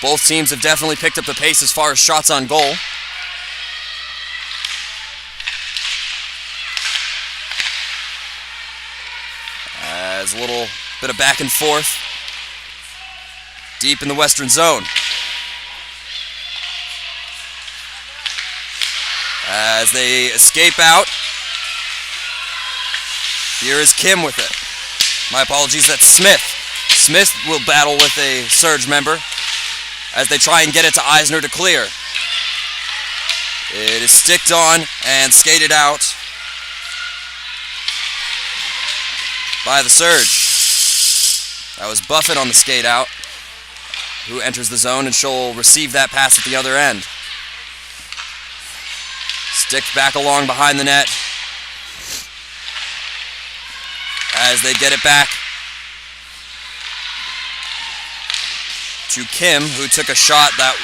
Both teams have definitely picked up the pace as far as shots on goal. As a little bit of back and forth deep in the western zone. As they escape out, here is Kim with it. My apologies, that's Smith. Smith will battle with a Surge member as they try and get it to Eisner to clear. It is sticked on and skated out by the Surge. That was Buffett on the skate out, who enters the zone, and she'll receive that pass at the other end. Sticked back along behind the net as they get it back to Kim, who took a shot that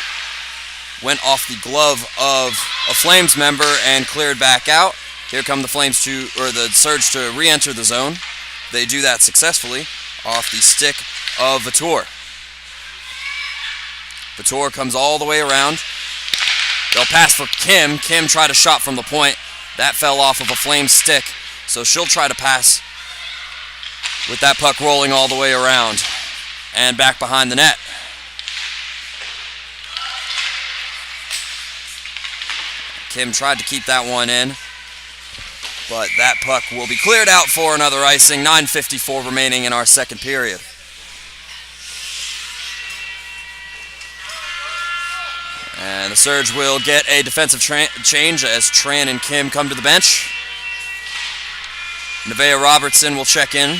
went off the glove of a Flames member and cleared back out. Here come the Flames the Surge to re-enter the zone. They do that successfully off the stick of Vitor. Vitor comes all the way around. They'll pass for Kim. Kim tried a shot from the point. That fell off of a Flame stick, so she'll try to pass with that puck rolling all the way around and back behind the net. Kim tried to keep that one in, but that puck will be cleared out for another icing. 9:54 remaining in our second period. And the Surge will get a defensive change as Tran and Kim come to the bench. Nevaeh Robertson will check in.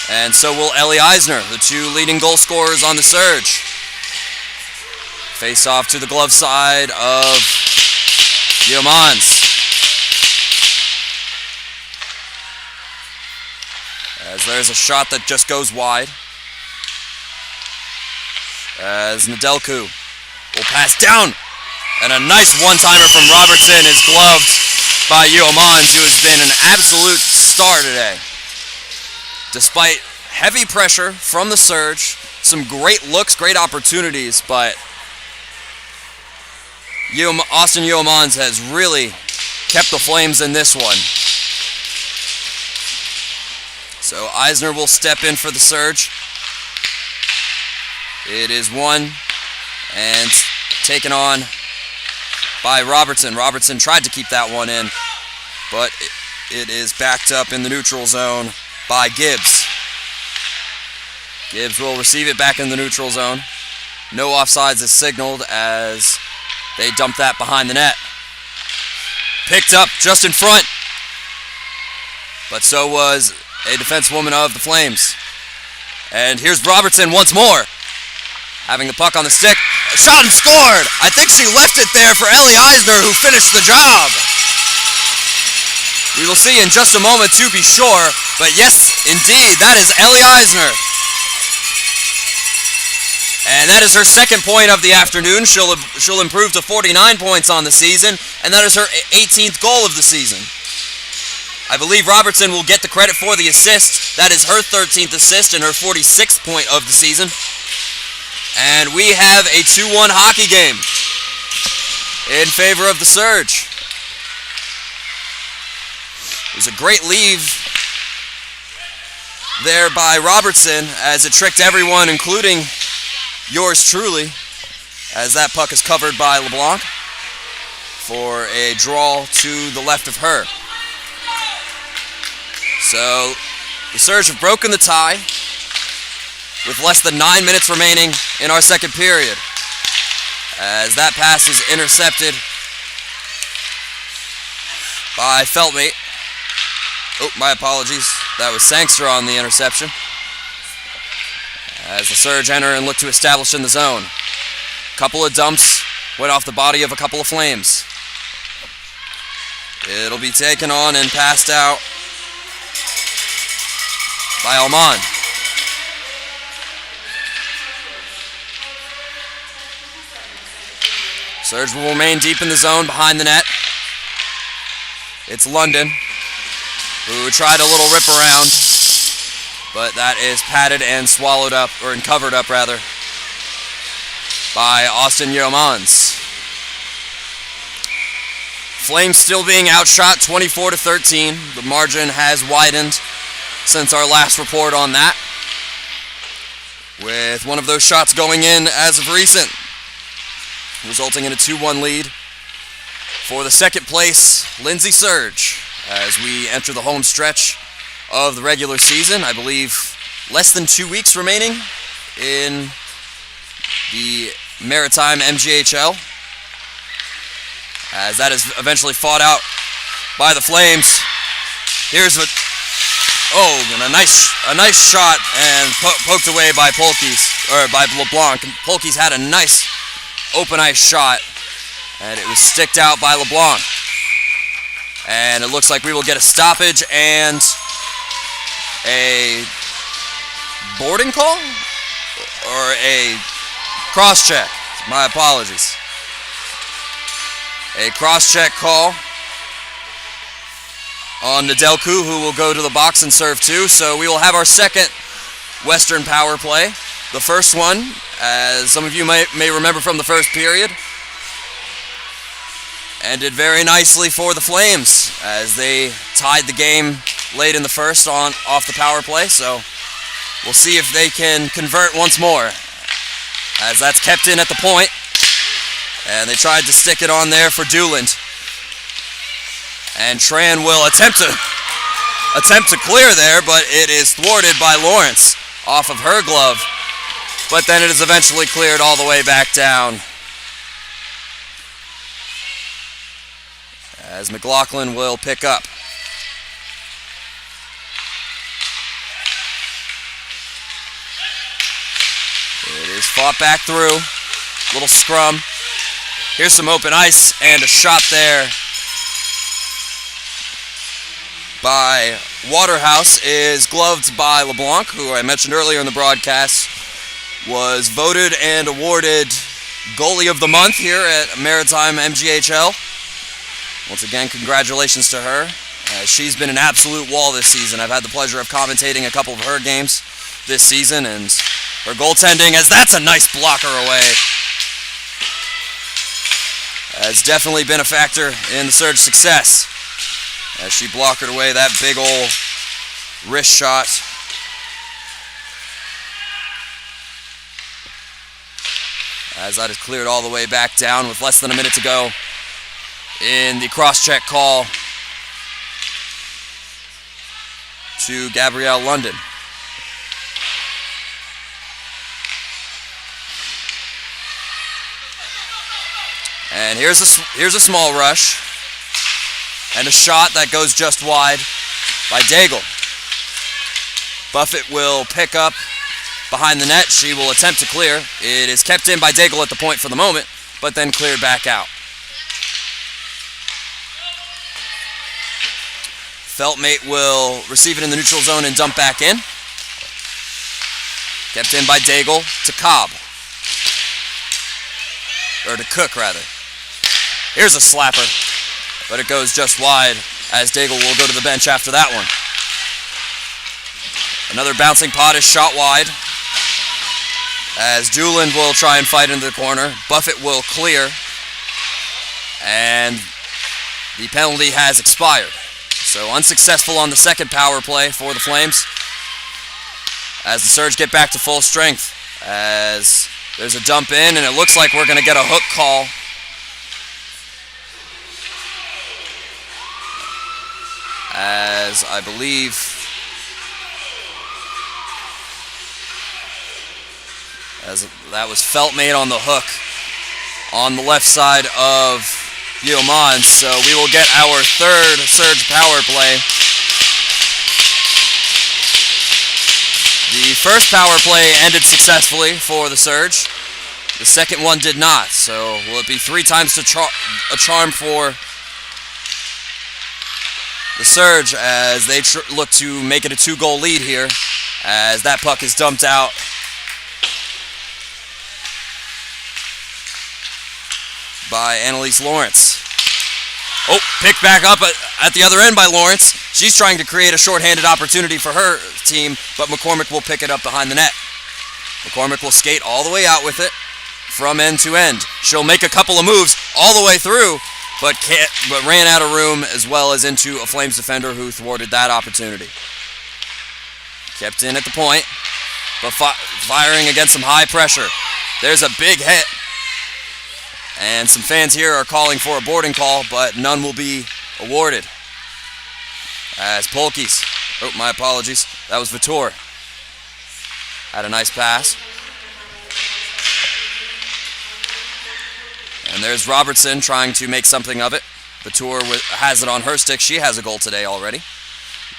And so will Ellie Eisner, the two leading goal scorers on the Surge. Face off to the glove side of U18. As there's a shot that just goes wide. As Nedelku will pass down. And a nice one-timer from Robertson is gloved by U18, who has been an absolute star today. Despite heavy pressure from the Surge, some great looks, great opportunities, but Austin U18 has really kept the Flames in this one. So Eisner will step in for the Surge. It is won and taken on by Robertson. Robertson tried to keep that one in, but it is backed up in the neutral zone by Gibbs. Gibbs will receive it back in the neutral zone. No offsides is signaled as they dump that behind the net. Picked up just in front, but so was a defensewoman of the Flames. And here's Robertson once more, having the puck on the stick. Shot and scored! I think she left it there for Ellie Eisner, who finished the job. We will see in just a moment to be sure, but yes, indeed, that is Ellie Eisner. And that is her second point of the afternoon. She'll improve to 49 points on the season, and that is her 18th goal of the season. I believe Robertson will get the credit for the assist. That is her 13th assist and her 46th point of the season. And we have a 2-1 hockey game in favor of the Surge. It was a great leave there by Robertson as it tricked everyone, including yours truly, as that puck is covered by LeBlanc for a draw to the left of her. So the Surge have broken the tie with less than 9 minutes remaining in our second period, as that pass is intercepted by Feltmate. Oh, my apologies. That was Sangster on the interception, as the Surge enter and look to establish in the zone. Couple of dumps went off the body of a couple of Flames. It'll be taken on and passed out by Alman. Surge will remain deep in the zone behind the net. It's London, who tried a little rip around, but that is padded and swallowed up, or covered up rather, by Austin Yeomans. Flames still being outshot 24-13. The margin has widened since our last report on that, with one of those shots going in as of recent, resulting in a 2-1 lead for the second place Lindsay Surge as we enter the home stretch of the regular season. I believe less than 2 weeks remaining in the Maritime MGHL, as that is eventually fought out by the Flames. Here's a nice shot and poked away by by LeBlanc. Polkey's had a nice open ice shot, and it was sticked out by LeBlanc. And it looks like we will get a stoppage and a boarding call or a cross-check. My apologies. A cross-check call on Nedelku, who will go to the box and serve two. So we will have our second Western power play. The first one, as some of you may remember from the first period, ended very nicely for the Flames as they tied the game late in the first off the power play. So we'll see if they can convert once more, as that's kept in at the point. And they tried to stick it on there for Dooland. And Tran will attempt to clear there, but it is thwarted by Lawrence off of her glove. But then it is eventually cleared all the way back down, as McLaughlin will pick up. It is fought back through. Little scrum. Here's some open ice and a shot there by Waterhouse is gloved by LeBlanc, who I mentioned earlier in the broadcast was voted and awarded Goalie of the Month here at Maritime MGHL. Once again, congratulations to her. She's been an absolute wall this season. I've had the pleasure of commentating a couple of her games this season, and her goaltending, as that's a nice blocker away, has definitely been a factor in the Surge success, as she blocked away that big ol' wrist shot. As that is cleared all the way back down with less than a minute to go in the cross-check call to Gabrielle London. And here's a small rush and a shot that goes just wide by Daigle. Buffett will pick up behind the net. She will attempt to clear. It is kept in by Daigle at the point for the moment, but then cleared back out. Feltmate will receive it in the neutral zone and dump back in. Kept in by Daigle to Cobb. Or to Cook, rather. Here's a slapper, but it goes just wide, as Daigle will go to the bench after that one. Another bouncing pot is shot wide, as Dooland will try and fight into the corner. Buffett will clear, and the penalty has expired. So unsuccessful on the second power play for the Flames, as the Surge get back to full strength, as there's a dump in, and it looks like we're going to get a hook call. As I believe that was Feltmate on the hook on the left side of Yeomans. So we will get our third Surge power play. The first power play ended successfully for the Surge. The second one did not. So will it be 3 times a charm for the Surge as they look to make it a 2-goal lead here, as that puck is dumped out. By Annalise Lawrence. Oh, picked back up at the other end by Lawrence. She's trying to create a shorthanded opportunity for her team, but McCormick will pick it up behind the net. McCormick will skate all the way out with it from end to end. She'll make a couple of moves all the way through, but ran out of room, as well as into a Flames defender who thwarted that opportunity. Kept in at the point, but firing against some high pressure. There's a big hit. And some fans here are calling for a boarding call, but none will be awarded. As Polkis, oh, my apologies, that was Vitor. Had a nice pass. And there's Robertson trying to make something of it. Vitor has it on her stick. She has a goal today already.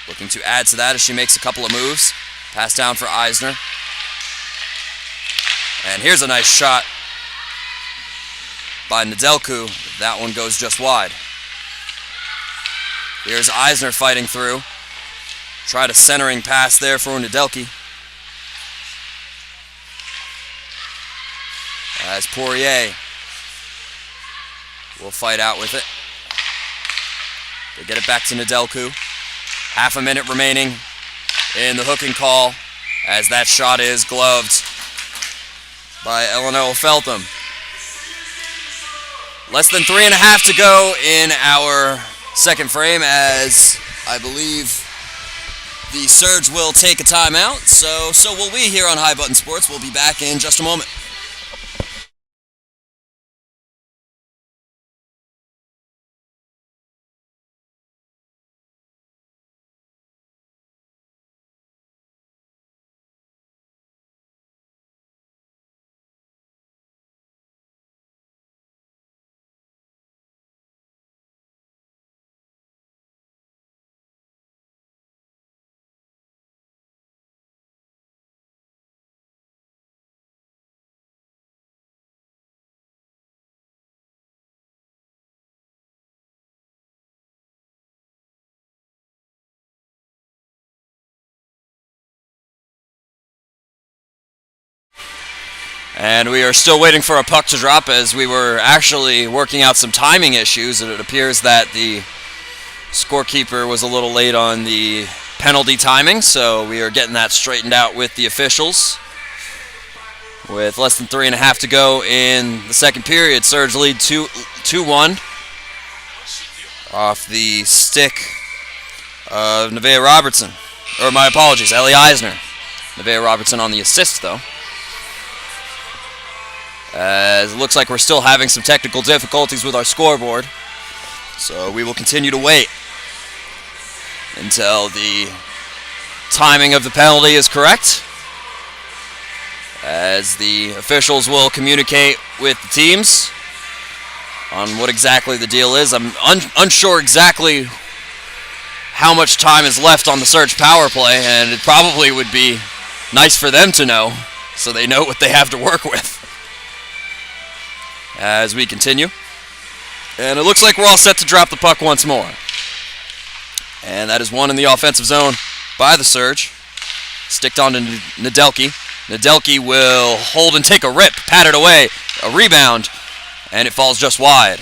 Looking to add to that as she makes a couple of moves. Pass down for Eisner. And here's a nice shot by Nedelku. That one goes just wide. Here's Eisner fighting through. Tried a centering pass there for Nedelki. As Poirier will fight out with it. They get it back to Nedelku. Half a minute remaining in the hooking call, as that shot is gloved by Eleanor Feltham. Less than 3.5 to go in our second frame, as I believe the Surge will take a timeout. So will we here on High Button Sports. We'll be back in just a moment. And we are still waiting for a puck to drop, as we were actually working out some timing issues, and it appears that the scorekeeper was a little late on the penalty timing, so we are getting that straightened out with the officials. With less than 3.5 to go in the second period, Surge lead 2-1 off the stick of Nevaeh Robertson. Or my apologies, Ellie Eisner. Nevaeh Robertson on the assist, though. As it looks like we're still having some technical difficulties with our scoreboard. So we will continue to wait until the timing of the penalty is correct, as the officials will communicate with the teams on what exactly the deal is. I'm unsure exactly how much time is left on the Surge power play, and it probably would be nice for them to know, so they know what they have to work with. As we continue. And it looks like we're all set to drop the puck once more. And that is one in the offensive zone by the Surge. Sticked on to Nedelki. Nedelki will hold and take a rip. Pat it away. A rebound. And it falls just wide.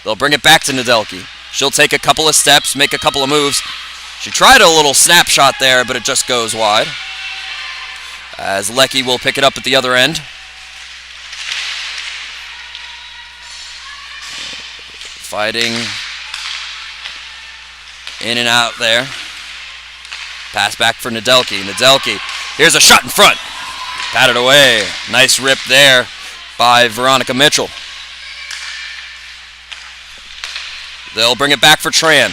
They'll bring it back to Nedelki. She'll take a couple of steps, make a couple of moves. She tried a little snapshot there, but it just goes wide. As Lecky will pick it up at the other end. Fighting in and out there. Pass back for Nedelki. Nedelki, here's a shot in front. Patted away. Nice rip there by Veronica Mitchell. They'll bring it back for Tran.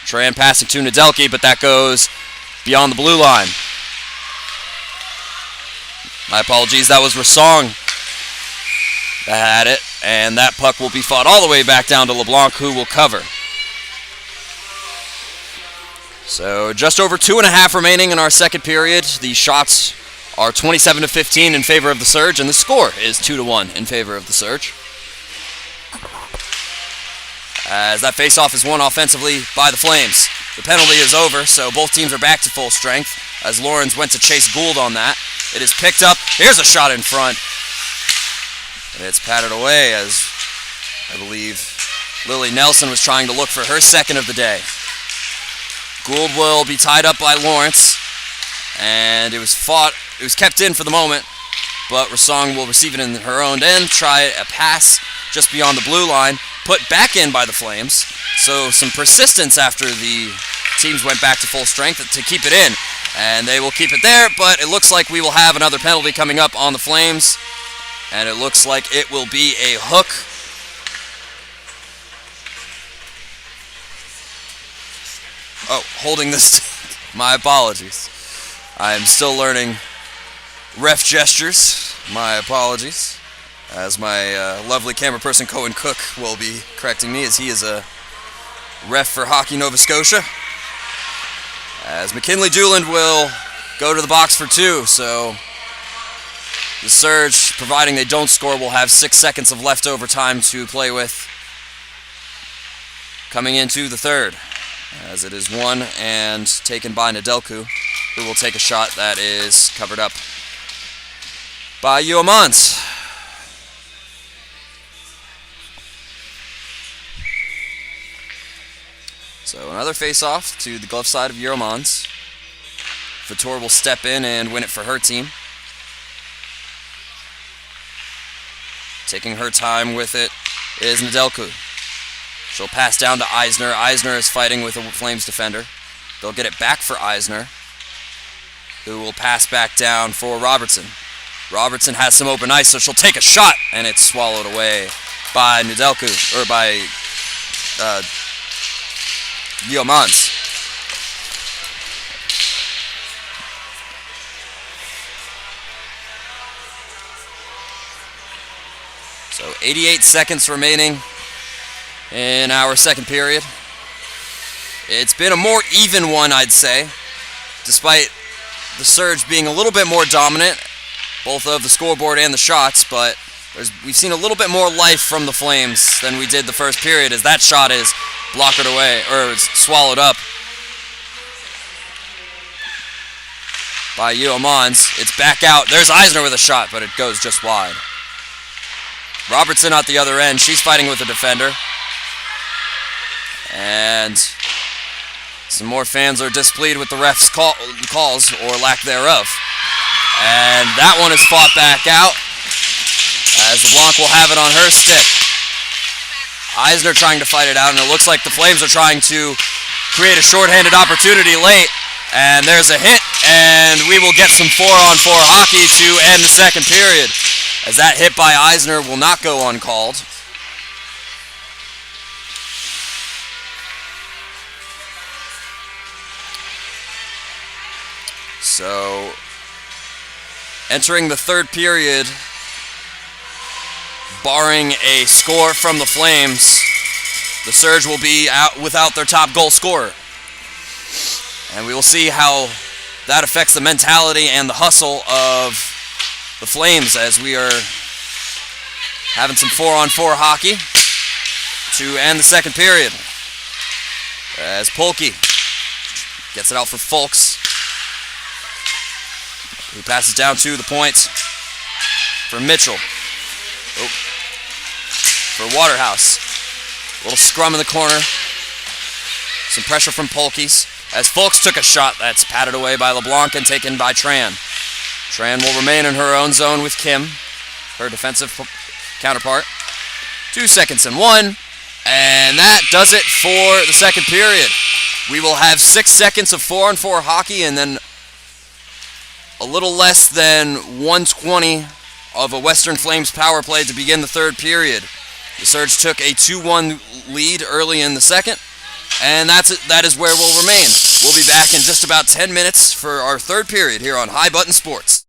Tran passing to Nedelki, but that goes beyond the blue line. My apologies, that was Rasong that had it, and that puck will be fought all the way back down to LeBlanc, who will cover. So just over 2.5 remaining in our second period. The shots are 27-15 in favor of the Surge, and the score is 2-1 in favor of the Surge. As that face-off is won offensively by the Flames. The penalty is over, so both teams are back to full strength, as Lawrence went to chase Gould on that. It is picked up. Here's a shot in front. And it's patted away, as I believe Lily Nelson was trying to look for her second of the day. Gould will be tied up by Lawrence, and it was kept in for the moment, but Rasong will receive it in her own end, try a pass just beyond the blue line, put back in by the Flames. So some persistence after the teams went back to full strength to keep it in, and they will keep it there, but it looks like we will have another penalty coming up on the Flames, and it looks like it will be a hook. Oh, holding this. My apologies. I am still learning ref gestures. My apologies. As my lovely camera person Cohen Cook will be correcting me, as he is a ref for Hockey Nova Scotia. As McKinley Dooland will go to the box for 2, so the Surge, providing they don't score, will have 6 seconds of leftover time to play with coming into the third, as it is won and taken by Nedelku, who will take a shot that is covered up by U18. So another face-off to the glove side of U18. Vitor will step in and win it for her team. Taking her time with it is Nedelku. She'll pass down to Eisner. Eisner is fighting with a Flames defender. They'll get it back for Eisner, who will pass back down for Robertson. Robertson has some open ice, so she'll take a shot, and it's swallowed away by Nedelku, or by U18. So 88 seconds remaining in our second period. It's been a more even one, I'd say, despite the Surge being a little bit more dominant, both of the scoreboard and the shots, but we've seen a little bit more life from the Flames than we did the first period, as that shot is blockered away, or it's swallowed up by U18. It's back out. There's Eisner with a shot, but it goes just wide. Robertson at the other end. She's fighting with the defender. And some more fans are displeased with the ref's calls, or lack thereof. And that one is fought back out, as LeBlanc will have it on her stick. Eisner trying to fight it out, and it looks like the Flames are trying to create a shorthanded opportunity late. And there's a hit, and we will get some 4-on-4 hockey to end the second period, as that hit by Eisner will not go uncalled. So, entering the third period, barring a score from the Flames, the Surge will be out without their top goal scorer. And we will see how that affects the mentality and the hustle of the Flames, as we are having some 4-on-4 hockey to end the second period. As Polke gets it out for Folks, who passes down to the point for Mitchell. Oh. For Waterhouse. A little scrum in the corner. Some pressure from Polkes, as Folks took a shot that's patted away by LeBlanc and taken by Tran. Tran will remain in her own zone with Kim, her defensive counterpart. 2 seconds and 1, and that does it for the second period. We will have 6 seconds of 4-on-4 hockey, and then a little less than 1:20 of a Western Flames power play to begin the third period. The Surge took a 2-1 lead early in the second, and that is where we'll remain. We'll be back in just about 10 minutes for our third period here on High Button Sports.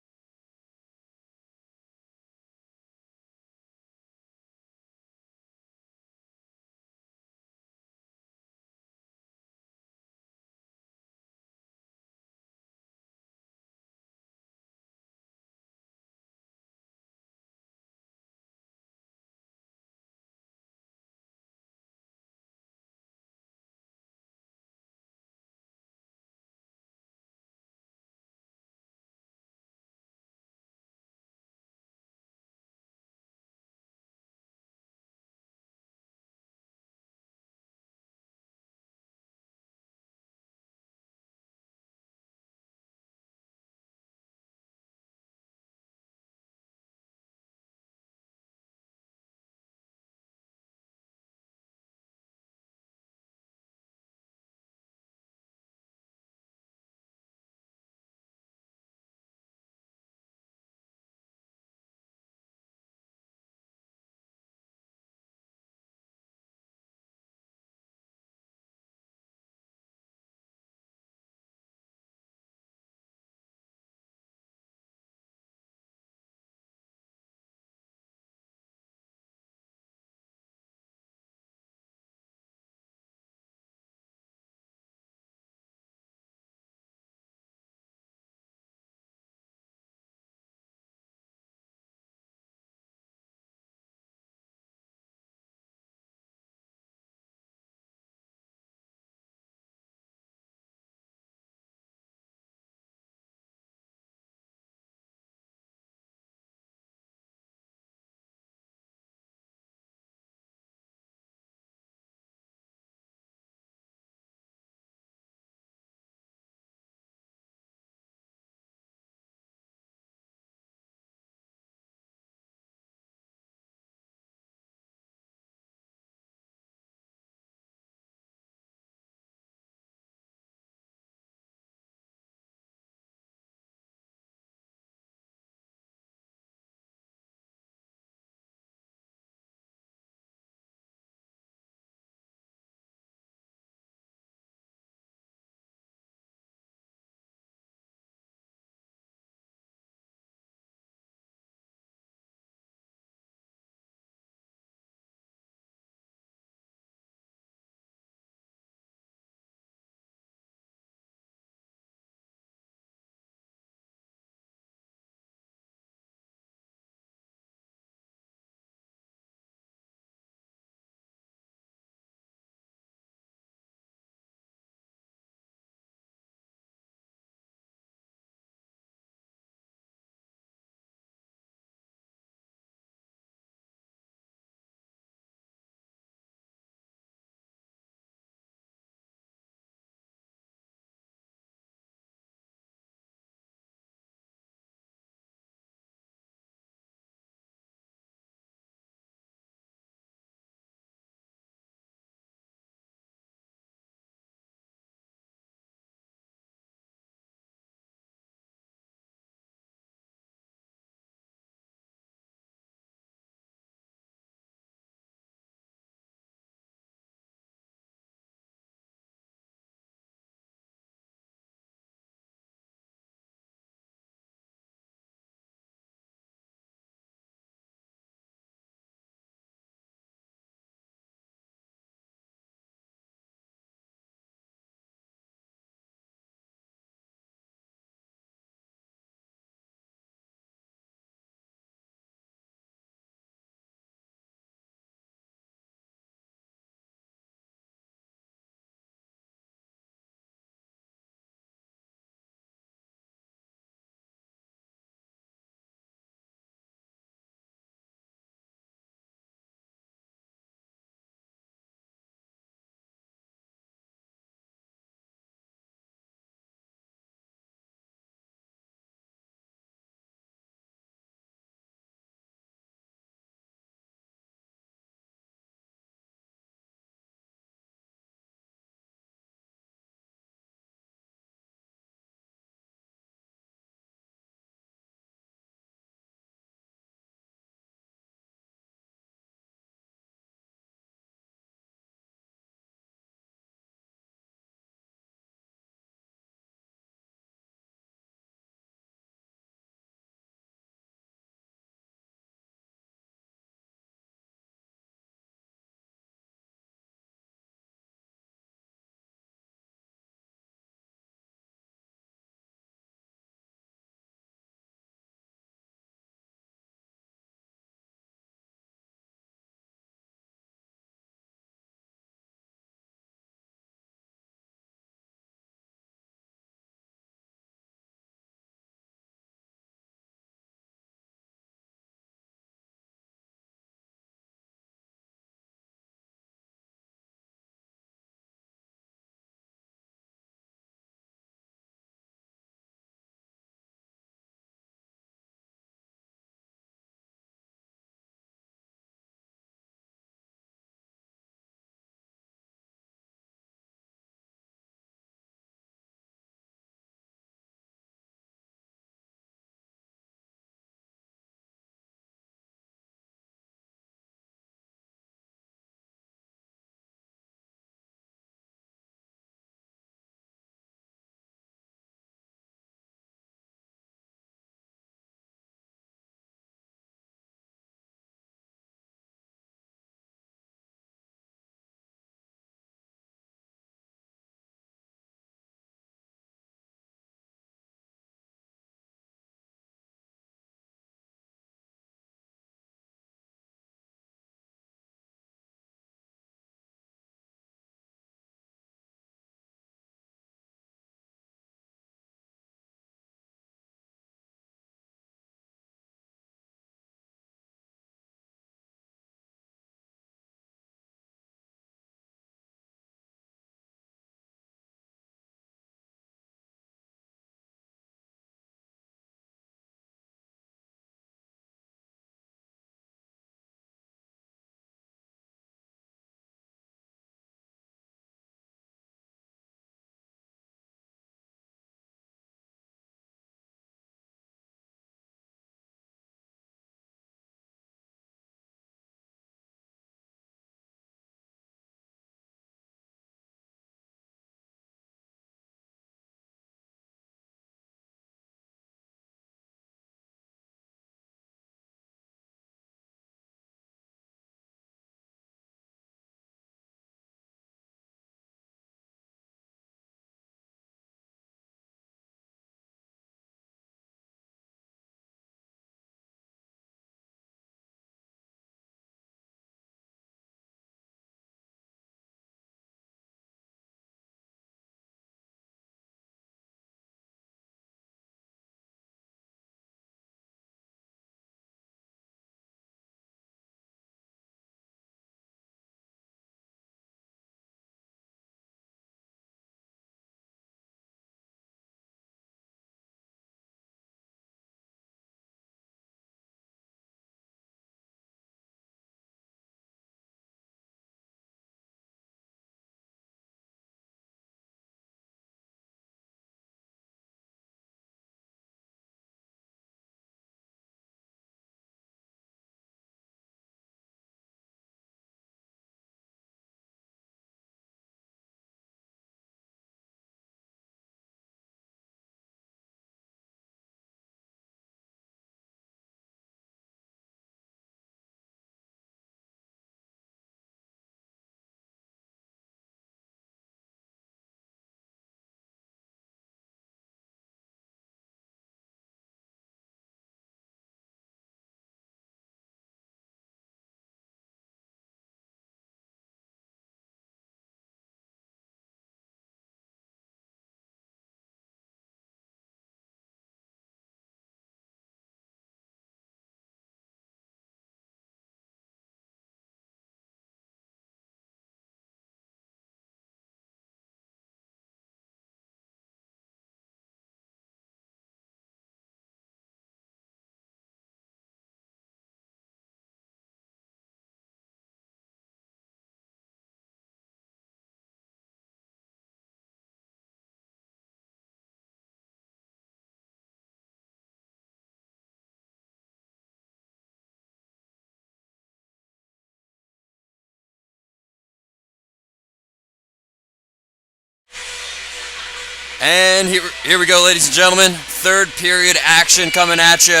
And here we go, ladies and gentlemen. Third period action coming at you,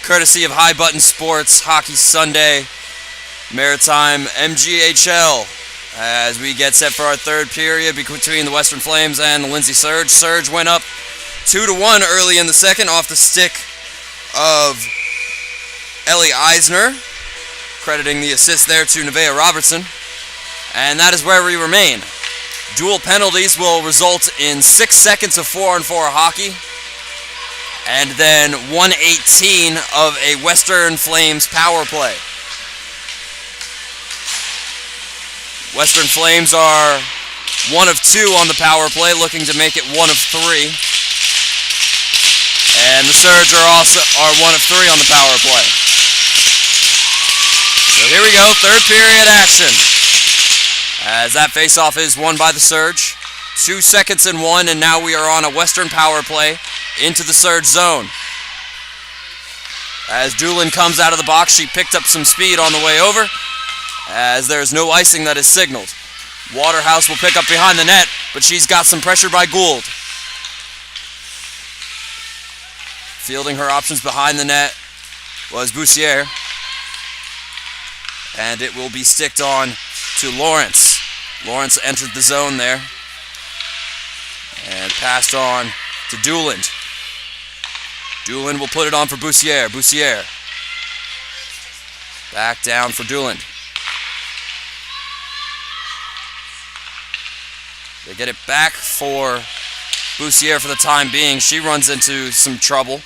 courtesy of High Button Sports, Hockey Sunday, Maritime MGHL. As we get set for our third period between the Western Flames and the Lindsay Surge. Surge went up 2-1 early in the second off the stick of Ellie Eisner, crediting the assist there to Nevaeh Robertson. And that is where we remain. Dual penalties will result in 6 seconds of 4-on-4 hockey, and then 1:18 of a Western Flames power play. Western Flames are 1 of 2 on the power play, looking to make it 1 of 3. And the Surge are 1 of 3 on the power play. So here we go, third period action. As that faceoff is won by the Surge. 2 seconds and 1, and now we are on a Western power play into the Surge zone. As Doolin comes out of the box, she picked up some speed on the way over, as there's no icing that is signaled. Waterhouse will pick up behind the net, but she's got some pressure by Gould. Fielding her options behind the net was Bussiere. And it will be sticked on to Lawrence. Lawrence entered the zone there. And passed on to Doolin. Doolin will put it on for Bussiere. Bussiere. Back down for Doolin. They get it back for Bussiere for the time being. She runs into some trouble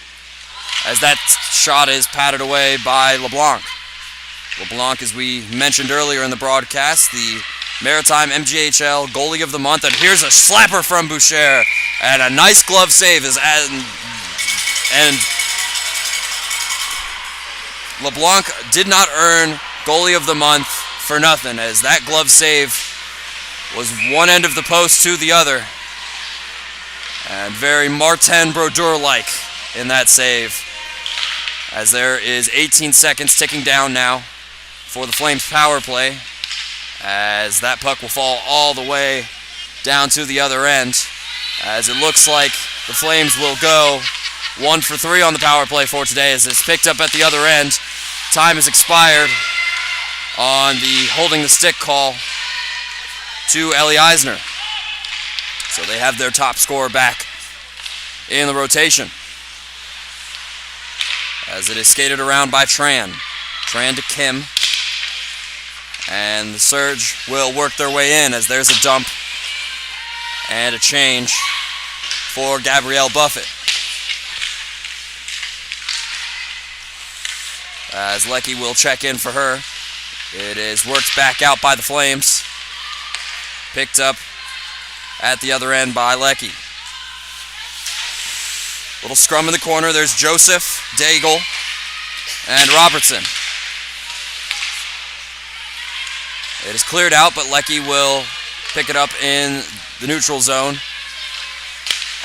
as that shot is patted away by LeBlanc. LeBlanc, as we mentioned earlier in the broadcast, the Maritime MGHL goalie of the month. And here's a slapper from Boucher. And a nice glove save. And LeBlanc did not earn goalie of the month for nothing, as that glove save was one end of the post to the other. And very Martin Brodeur-like in that save. As there is 18 seconds ticking down now for the Flames power play. As that puck will fall all the way down to the other end. As it looks like the Flames will go 1 for 3 on the power play for today, as it's picked up at the other end. Time has expired on the holding the stick call to Ellie Eisner. So they have their top scorer back in the rotation. As it is skated around by Tran. Tran to Kim. And the Surge will work their way in, as there's a dump and a change for Gabrielle Buffett. As Lecky will check in for her. It is worked back out by the Flames. Picked up at the other end by Lecky. Little scrum in the corner. There's Joseph, Daigle, and Robertson. It is cleared out, but Lecky will pick it up in the neutral zone.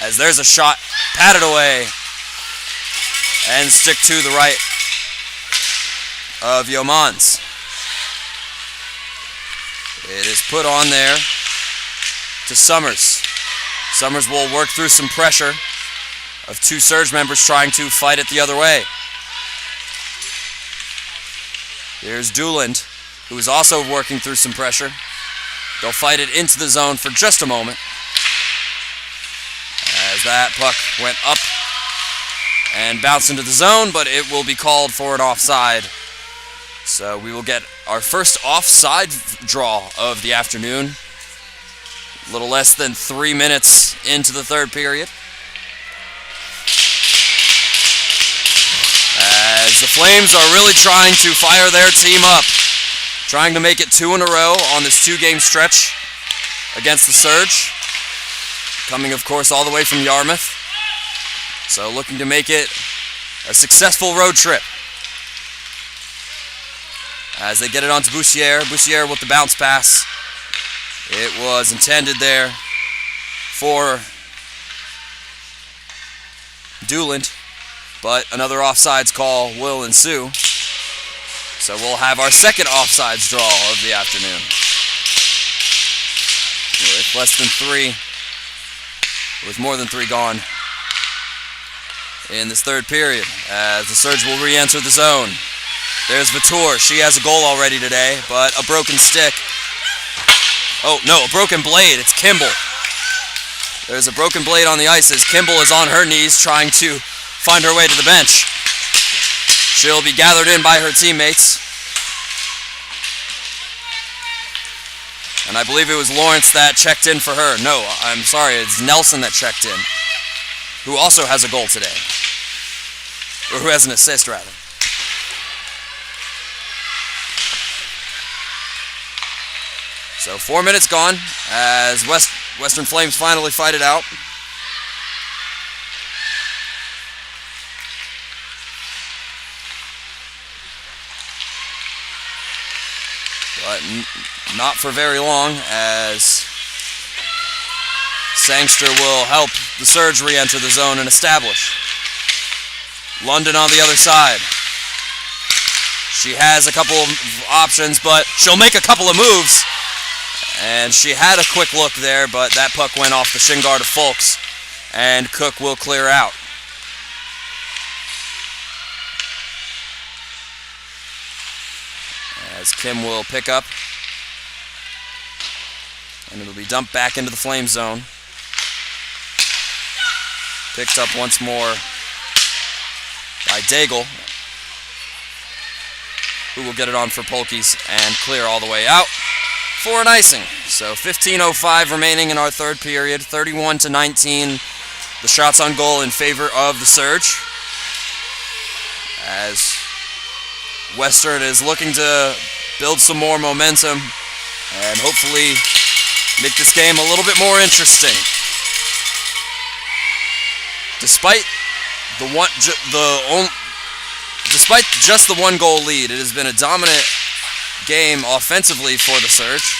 As there's a shot patted away and stick to the right of Yeomans. It is put on there to Summers. Summers will work through some pressure of 2 Surge members trying to fight it the other way. Here's Dooland, who is also working through some pressure. They'll fight it into the zone for just a moment. As that puck went up and bounced into the zone, but it will be called for an offside. So we will get our first offside draw of the afternoon. A little less than 3 minutes into the third period. As the Flames are really trying to fire their team up. Trying to make it 2 in a row on this 2-game stretch against the Surge. Coming, of course, all the way from Yarmouth. So looking to make it a successful road trip. As they get it onto Bussiere. Bussiere with the bounce pass. It was intended there for Dooland, but another offsides call will ensue. So we'll have our second offsides draw of the afternoon. With less than 3 with more than 3 gone in this third period, as the Surge will re-enter the zone. There's Vatour. She has a goal already today, but a broken stick. Oh, no, a broken blade. It's Kimball. There's a broken blade on the ice as Kimball is on her knees trying to find her way to the bench. She'll be gathered in by her teammates. And I believe it was Lawrence that checked in for her. No, I'm sorry, it's Nelson that checked in, who also has a goal today. Or who has an assist, rather. So 4 minutes gone as Western Flames finally fight it out. But not for very long, as Sangster will help the Surge re-enter the zone and establish. London on the other side. She has a couple of options, but she'll make a couple of moves. And she had a quick look there, but that puck went off the shin guard of Fulks, and Cook will clear out. As Kim will pick up, and it'll be dumped back into the Flame zone. Picked up once more by Daigle, who will get it on for Polkes and clear all the way out for an icing. So 15:05 remaining in our third period, 31-19. The shots on goal in favor of the Surge, as Western is looking to build some more momentum and hopefully make this game a little bit more interesting. Despite despite just the 1 goal lead, it has been a dominant game offensively for the Surge.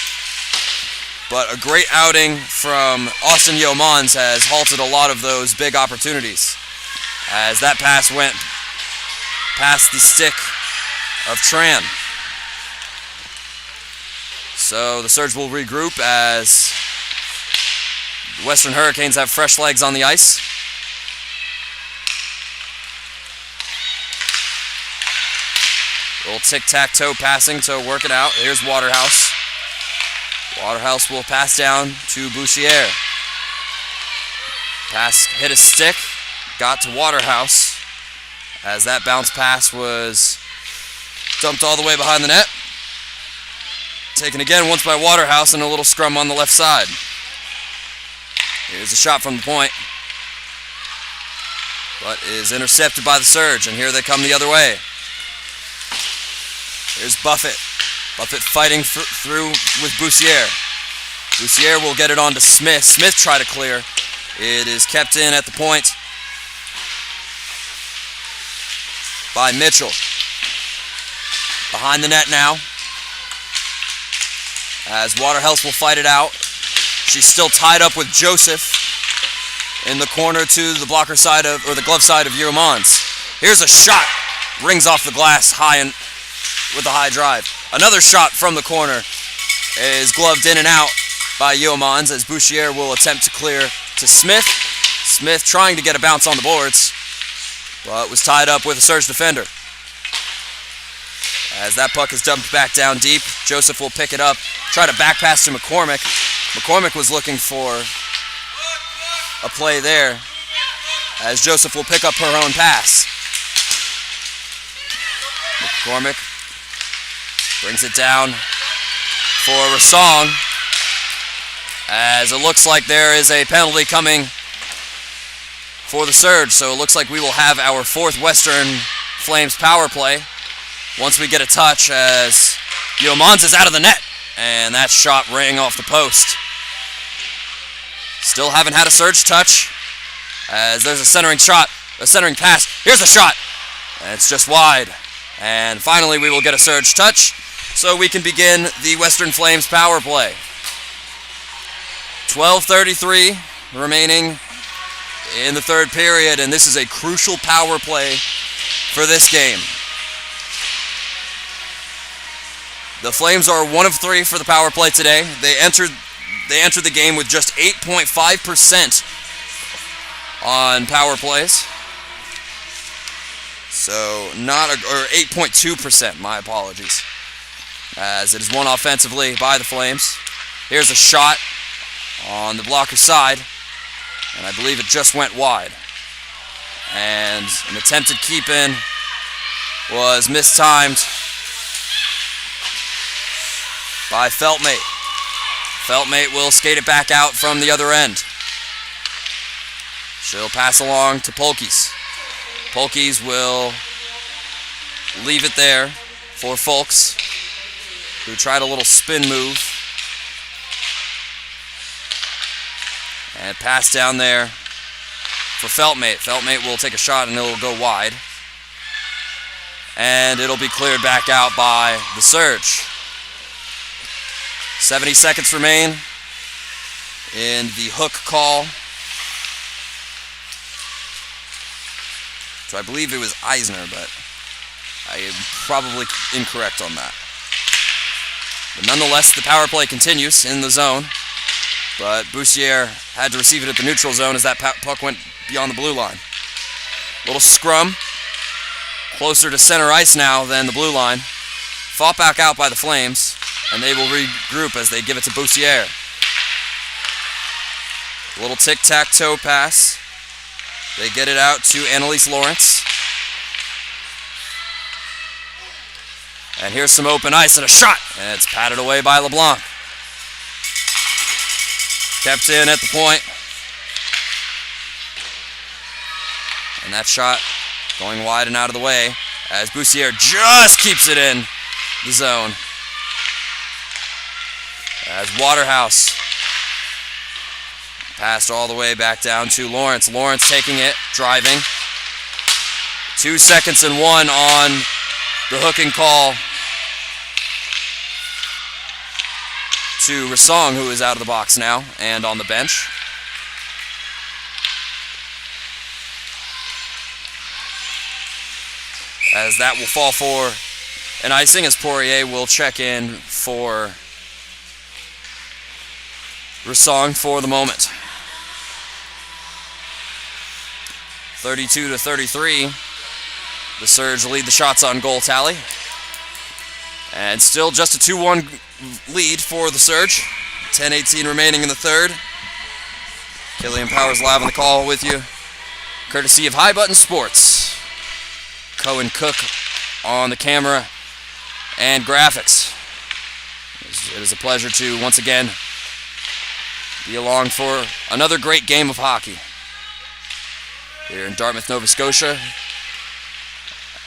But a great outing from Austin Yeomans has halted a lot of those big opportunities, as that pass went past the stick of Tran. So the Surge will regroup as the Western Hurricanes have fresh legs on the ice. A little tic-tac-toe passing to work it out. Here's Waterhouse. Waterhouse will pass down to Bouchier. Pass hit a stick, got to Waterhouse, as that bounce pass was dumped all the way behind the net. Taken again once by Waterhouse, and a little scrum on the left side. Here's a shot from the point, but is intercepted by the Surge, and here they come the other way. Here's Buffett. Buffett fighting through with Boussier. Boussier will get it on to Smith. Smith try to clear. It is kept in at the point by Mitchell. Behind the net now, as Waterhouse will fight it out. She's still tied up with Joseph in the corner to the blocker side of, or the glove side of Yeomans. Here's a shot. Rings off the glass high and with a high drive. Another shot from the corner is gloved in and out by Yeomans, as Bouchier will attempt to clear to Smith. Smith trying to get a bounce on the boards, but was tied up with a Surge defender. As that puck is dumped back down deep, Joseph will pick it up, try to back pass to McCormick. McCormick was looking for a play there, as Joseph will pick up her own pass. McCormick brings it down for Rassong, as it looks like there is a penalty coming for the Surge. So it looks like we will have our 4th Western Flames power play once we get a touch, as Yeomans is out of the net, and that shot rang off the post. Still haven't had a Surge touch, as there's a centering shot, a centering pass. Here's a shot, and it's just wide. And finally we will get a Surge touch, so we can begin the Western Flames power play. 12:33 remaining in the third period, and this is a crucial power play for this game. The Flames are 1 of 3 for the power play today. They entered the game with just 8.5% on power plays. So or 8.2%, my apologies. As it is won offensively by the Flames. Here's a shot on the blocker side, and I believe it just went wide. And an attempted keep-in was mistimed by Feltmate. Feltmate will skate it back out from the other end. She'll pass along to Polkes. Polkes will leave it there for Folks, who tried a little spin move. And pass down there for Feltmate. Feltmate will take a shot and it'll go wide. And it'll be cleared back out by the Surge. 70 seconds remain in the hook call. So I believe it was Eisner, but I am probably incorrect on that. But nonetheless, the power play continues in the zone. But Bussiere had to receive it at the neutral zone as that puck went beyond the blue line. Little scrum. Closer to center ice now than the blue line. Fought back out by the Flames, and they will regroup as they give it to Bussiere. A little tic-tac-toe pass. They get it out to Annalise Lawrence. And here's some open ice and a shot. And it's patted away by LeBlanc. Kept in at the point. And that shot going wide and out of the way as Bussiere just keeps it in the zone. As Waterhouse passed all the way back down to Lawrence. Lawrence taking it, driving. 2 seconds and 1 on the hooking call to Rassong, who is out of the box now and on the bench. As that will fall for an icing, as Poirier will check in for Rassong for the moment. 32-33. The Surge lead the shots on goal tally. And still just a 2-1 lead for the Surge. 10:18 remaining in the third. Killian Powers live on the call with you, courtesy of High Button Sports. Cohen Cook on the camera and graphics. It is a pleasure to once again be along for another great game of hockey here in Dartmouth, Nova Scotia,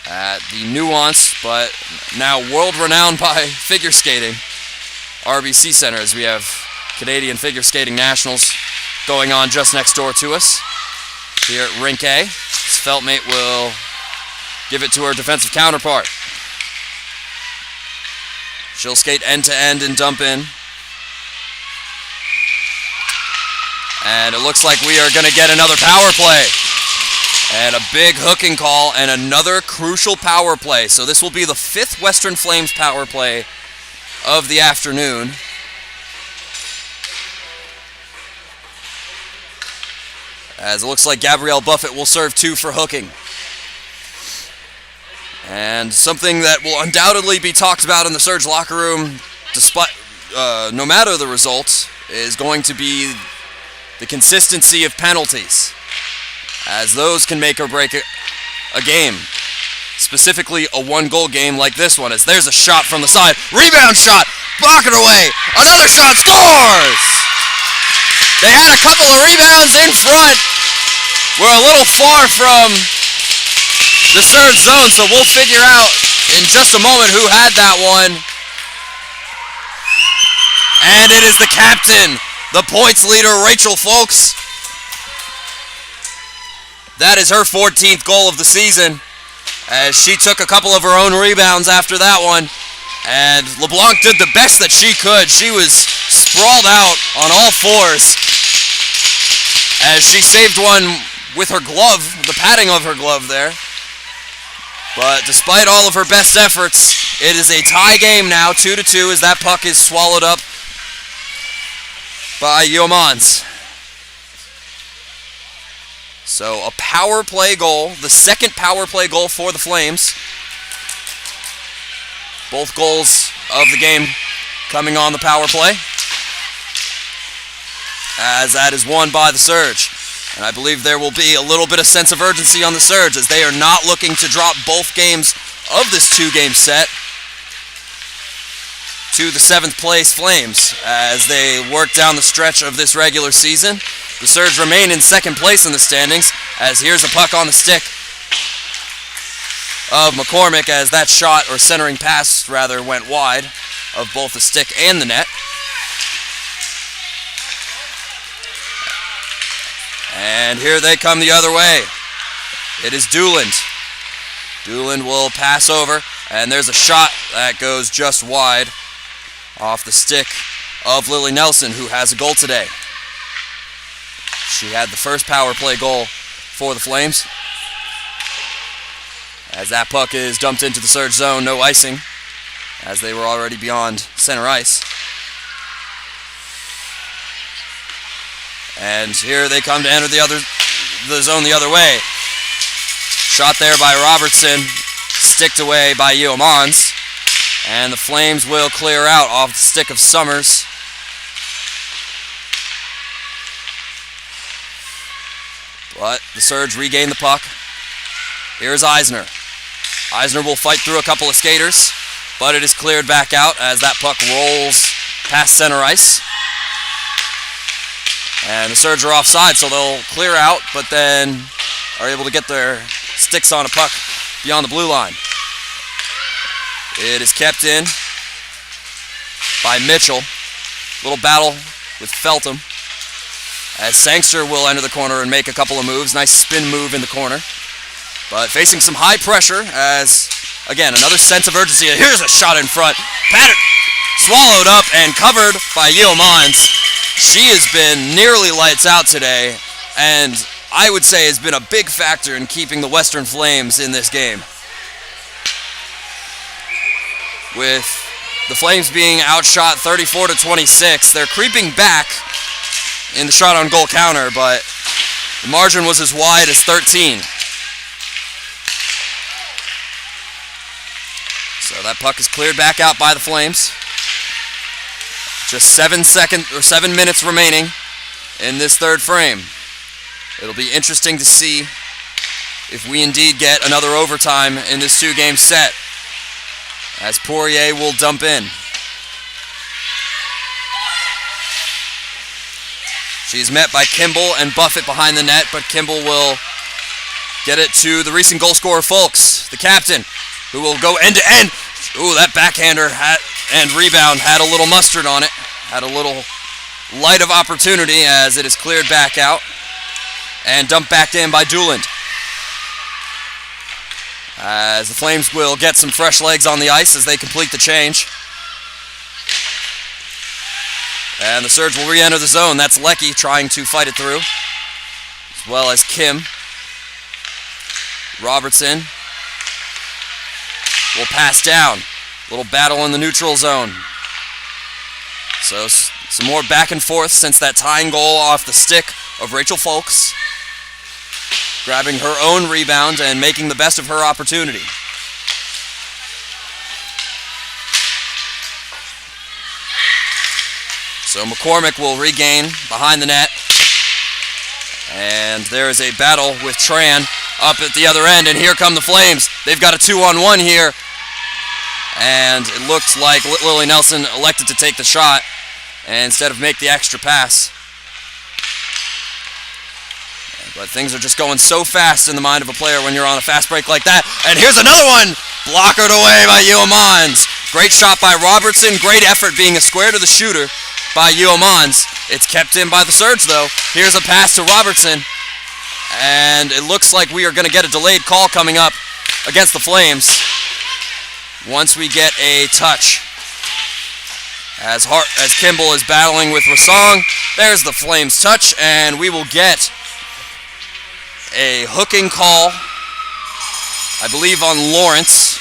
at the nuanced but now world-renowned by figure skating RBC Center, as we have Canadian Figure Skating Nationals going on just next door to us here at Rink A. This Feltmate will give it to her defensive counterpart. She'll skate end-to-end and dump in. And it looks like we are going to get another power play. And a big hooking call and another crucial power play. So this will be the 5th Western Flames power play of the afternoon. As it looks like Gabrielle Buffett will serve 2 for hooking. And something that will undoubtedly be talked about in the Surge locker room, despite no matter the results, is going to be the consistency of penalties, as those can make or break a game. Specifically a 1-goal game like this one, as there's a shot from the side. Rebound shot! Block it away! Another shot! Scores! They had a couple of rebounds in front. We're a little far from the Surge zone, so we'll figure out in just a moment who had that one. And it is the captain, the points leader, Rachel Folks. That is her 14th goal of the season, as she took a couple of her own rebounds after that one. And LeBlanc did the best that she could. She was sprawled out on all fours as she saved one with her glove, the padding of her glove there. But despite all of her best efforts, it is a tie game now, 2-2, as that puck is swallowed up by Yeomans. So a power play goal, the second power play goal for the Flames. Both goals of the game coming on the power play, as that is won by the Surge. And I believe there will be a little bit of sense of urgency on the Surge, as they are not looking to drop both games of this two-game set to the 7th place Flames as they work down the stretch of this regular season. The Surge remain in 2nd place in the standings, as here's a puck on the stick of McCormick, as that shot, or centering pass rather, went wide of both the stick and the net. And here they come the other way. It is Dooland. Dooland will pass over, and there's a shot that goes just wide off the stick of Lily Nelson, who has a goal today. She had the first power play goal for the Flames. As that puck is dumped into the Surge zone, no icing, as they were already beyond center ice. And here they come to enter the zone the other way. Shot there by Robertson, sticked away by Yeomans, and the Flames will clear out off the stick of Summers. But the Surge regain the puck. Here's Eisner. Eisner will fight through a couple of skaters, but it is cleared back out as that puck rolls past center ice. And the Surge are offside, so they'll clear out, but then are able to get their sticks on a puck beyond the blue line. It is kept in by Mitchell. Little battle with Feltham, as Sangster will enter the corner and make a couple of moves. Nice spin move in the corner. But facing some high pressure, as, again, another sense of urgency. Here's a shot in front. Patted, swallowed up and covered by Yeomans. She has been nearly lights out today, and I would say has been a big factor in keeping the Western Flames in this game. With the Flames being outshot 34-26, they're creeping back in the shot on goal counter, but the margin was as wide as 13. So that puck is cleared back out by the Flames. Just 7 minutes remaining in this third frame. It'll be interesting to see if we indeed get another overtime in this two-game set, as Poirier will dump in. She's met by Kimball and Buffett behind the net, but Kimball will get it to the recent goal scorer, Folks, the captain, who will go end-to-end. Ooh, that backhander and rebound had a little mustard on it. Had a little light of opportunity as it is cleared back out and dumped back in by Dooland. As the Flames will get some fresh legs on the ice as they complete the change. And the Surge will re-enter the zone. That's Lecky trying to fight it through, as well as Kim. Robertson will pass down. Little battle in the neutral zone. So some more back and forth since that tying goal off the stick of Rachel Folks, grabbing her own rebound and making the best of her opportunity. So McCormick will regain behind the net. And there is a battle with Tran up at the other end, and here come the Flames. They've got a 2-on-1 here. And it looked like Lily Nelson elected to take the shot instead of make the extra pass. But things are just going so fast in the mind of a player when you're on a fast break like that. And here's another one! Blockered away by Yeomans. Great shot by Robertson. Great effort being a square to the shooter by Yeomans. It's kept in by the Surge, though. Here's a pass to Robertson. And it looks like we are going to get a delayed call coming up against the Flames once we get a touch. As Kimball is battling with Rassong, there's the Flames touch, and we will get a hooking call, I believe, on Lawrence.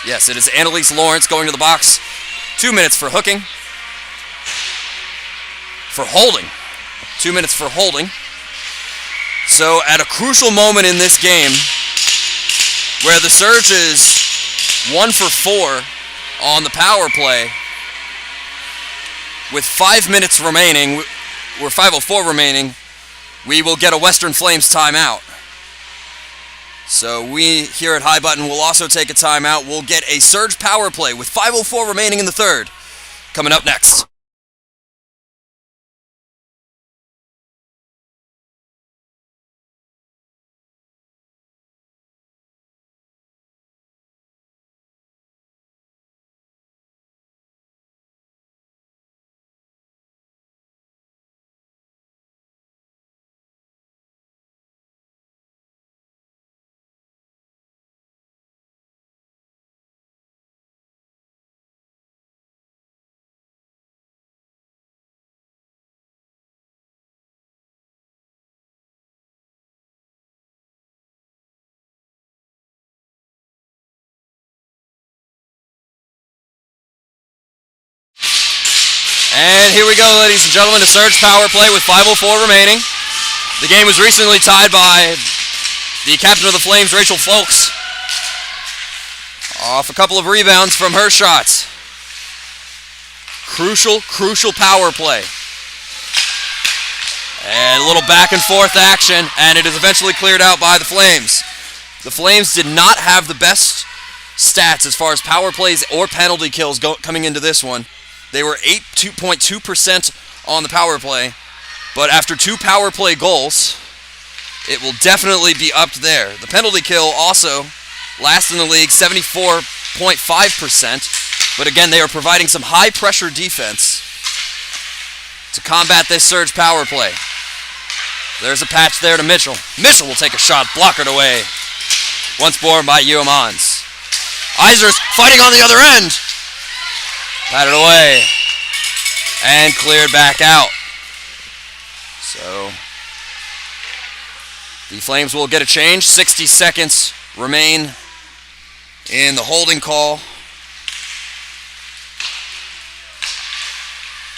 Yes, it is Annalise Lawrence going to the box. 2 minutes for hooking. For holding. 2 minutes for holding. So at a crucial moment in this game, where the Surge is 1 for 4 on the power play, with 5 minutes remaining, or 5:04 remaining, we will get a Western Flames timeout. So we here at High Button will also take a timeout. We'll get a Surge power play with 5:04 remaining in the third. Coming up next. And here we go, ladies and gentlemen, a Surge power play with 5:04 remaining. The game was recently tied by the captain of the Flames, Rachel Folks, off a couple of rebounds from her shots. Crucial power play. And a little back and forth action, and it is eventually cleared out by the Flames. The Flames did not have the best stats as far as power plays or penalty kills coming into this one. They were 8.2% on the power play, but after 2 power play goals, it will definitely be up there. The penalty kill also last in the league, 74.5%, but again, they are providing some high pressure defense to combat this Surge power play. There's a patch there to Mitchell. Mitchell will take a shot, blockered away. Once more by U18. Eisner's fighting on the other end. Patted away and cleared back out. So the Flames will get a change. 60 seconds remain in the holding call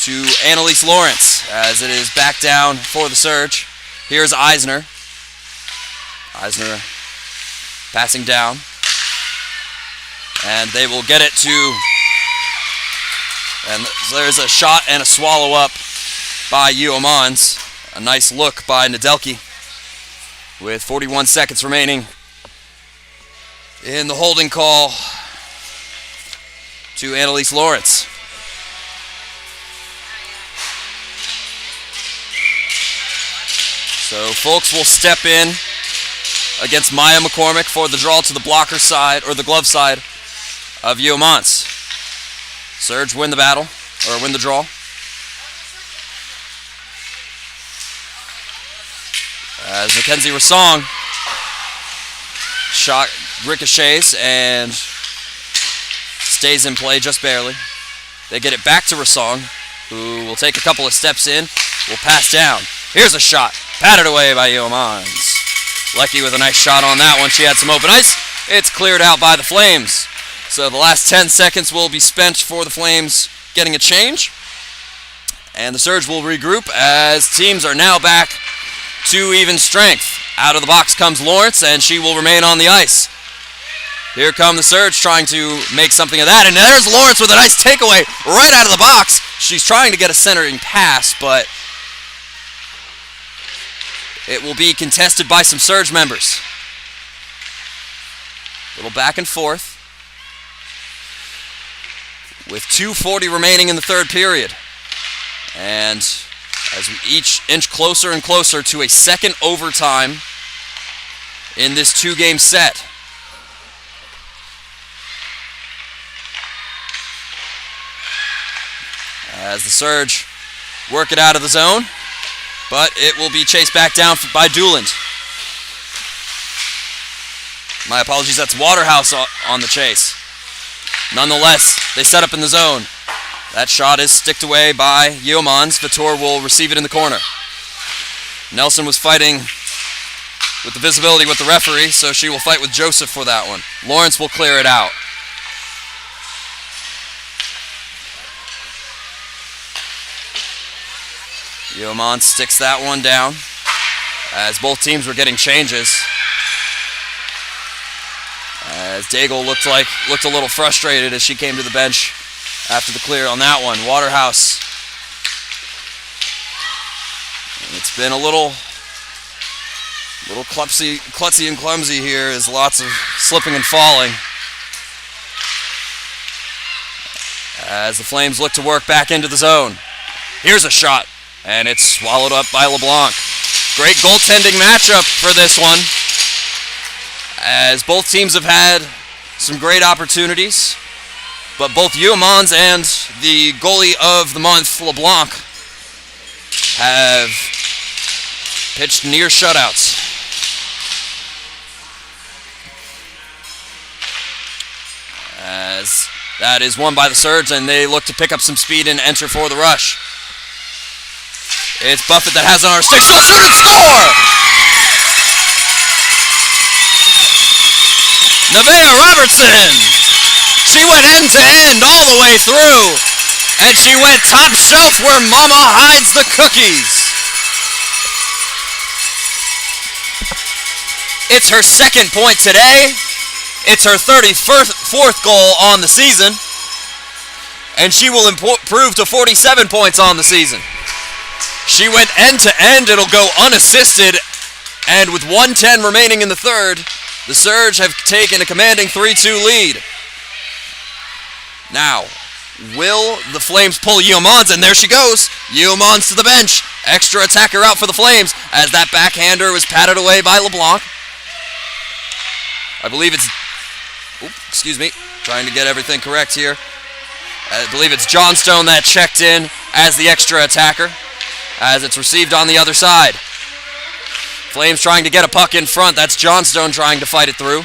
to Annalise Lawrence as it is back down for the Surge. Here's Eisner. Eisner passing down. And they will get it to... And there's a shot and a swallow up by U18. A nice look by Nedelki with 41 seconds remaining in the holding call to Annalise Lawrence. So Folks will step in against Maya McCormick for the draw to the blocker side, or the glove side of U18. Surge win the battle, or win the draw. As Mackenzie Rassong shot ricochets and stays in play just barely. They get it back to Rassong, who will take a couple of steps in, will pass down. Here's a shot, patted away by U18. Lecky with a nice shot on that one. She had some open ice. It's cleared out by the Flames. So the last 10 seconds will be spent for the Flames getting a change. And the Surge will regroup as teams are now back to even strength. Out of the box comes Lawrence, and she will remain on the ice. Here come the Surge trying to make something of that. And there's Lawrence with a nice takeaway right out of the box. She's trying to get a centering pass, but it will be contested by some Surge members. A little back and forth, with 2:40 remaining in the third period. And as we each inch closer and closer to a second overtime in this 2-game set. As the Surge work it out of the zone, but it will be chased back down by Dooland. My apologies, that's Waterhouse on the chase. Nonetheless, they set up in the zone. That shot is sticked away by U18. Vitor will receive it in the corner. Nelson was fighting with the visibility with the referee, so she will fight with Joseph for that one. Lawrence will clear it out. U18 sticks that one down. as both teams were getting changes. As Daigle looked a little frustrated as she came to the bench after the clear on that one. Waterhouse. It's been a little klutzy and clumsy here, as lots of slipping and falling. As the Flames look to work back into the zone. Here's a shot, and it's swallowed up by LeBlanc. Great goaltending matchup for this one, as both teams have had some great opportunities, but both U18 and the goalie of the month, LeBlanc, have pitched near shutouts. As that is won by the Surge, and they look to pick up some speed and enter for the rush. It's Buffett that has it on her stick. She'll shoot and score! Nevaeh Robertson! She went end to end all the way through, and she went top shelf where Mama hides the cookies. It's her second point today. It's her 34th goal on the season, and she will improve to 47 points on the season. She went end to end. It'll go unassisted, and with 1:10 remaining in the third, the Surge have taken a commanding 3-2 lead. Now, will the Flames pull U18? And there she goes. U18 to the bench. Extra attacker out for the Flames, as that backhander was patted away by LeBlanc. I believe it's... excuse me. Trying to get everything correct here. I believe it's Johnstone that checked in as the extra attacker, as it's received on the other side. Flames trying to get a puck in front. That's Johnstone trying to fight it through.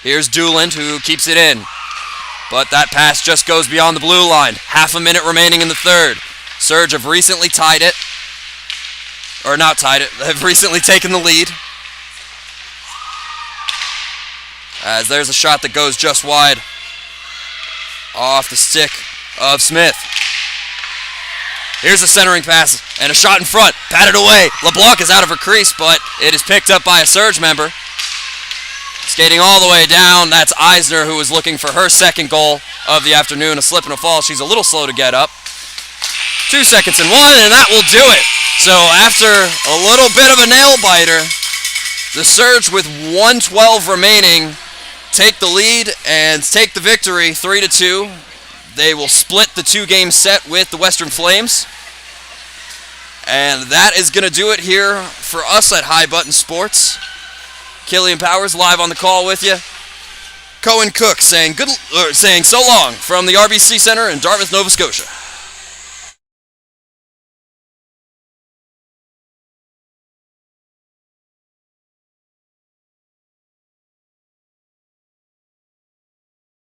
Here's Dooland, who keeps it in. But that pass just goes beyond the blue line. Half a minute remaining in the third. Surge have recently tied it. Or not tied it. Have recently taken the lead. As there's a shot that goes just wide. Off the stick of Smith. Here's a centering pass and a shot in front. Patted away. LeBlanc is out of her crease, but it is picked up by a Surge member. Skating all the way down, that's Eisner, who is looking for her second goal of the afternoon. A slip and a fall. She's a little slow to get up. 2 seconds and one, and that will do it. So after a little bit of a nail-biter, the Surge, with 1:12 remaining, take the lead and take the victory 3-2. They will split the 2-game set with the Western Flames. And that is going to do it here for us at High Button Sports. Killian Powers live on the call with you. Cohen Cook saying so long from the RBC Center in Dartmouth, Nova Scotia.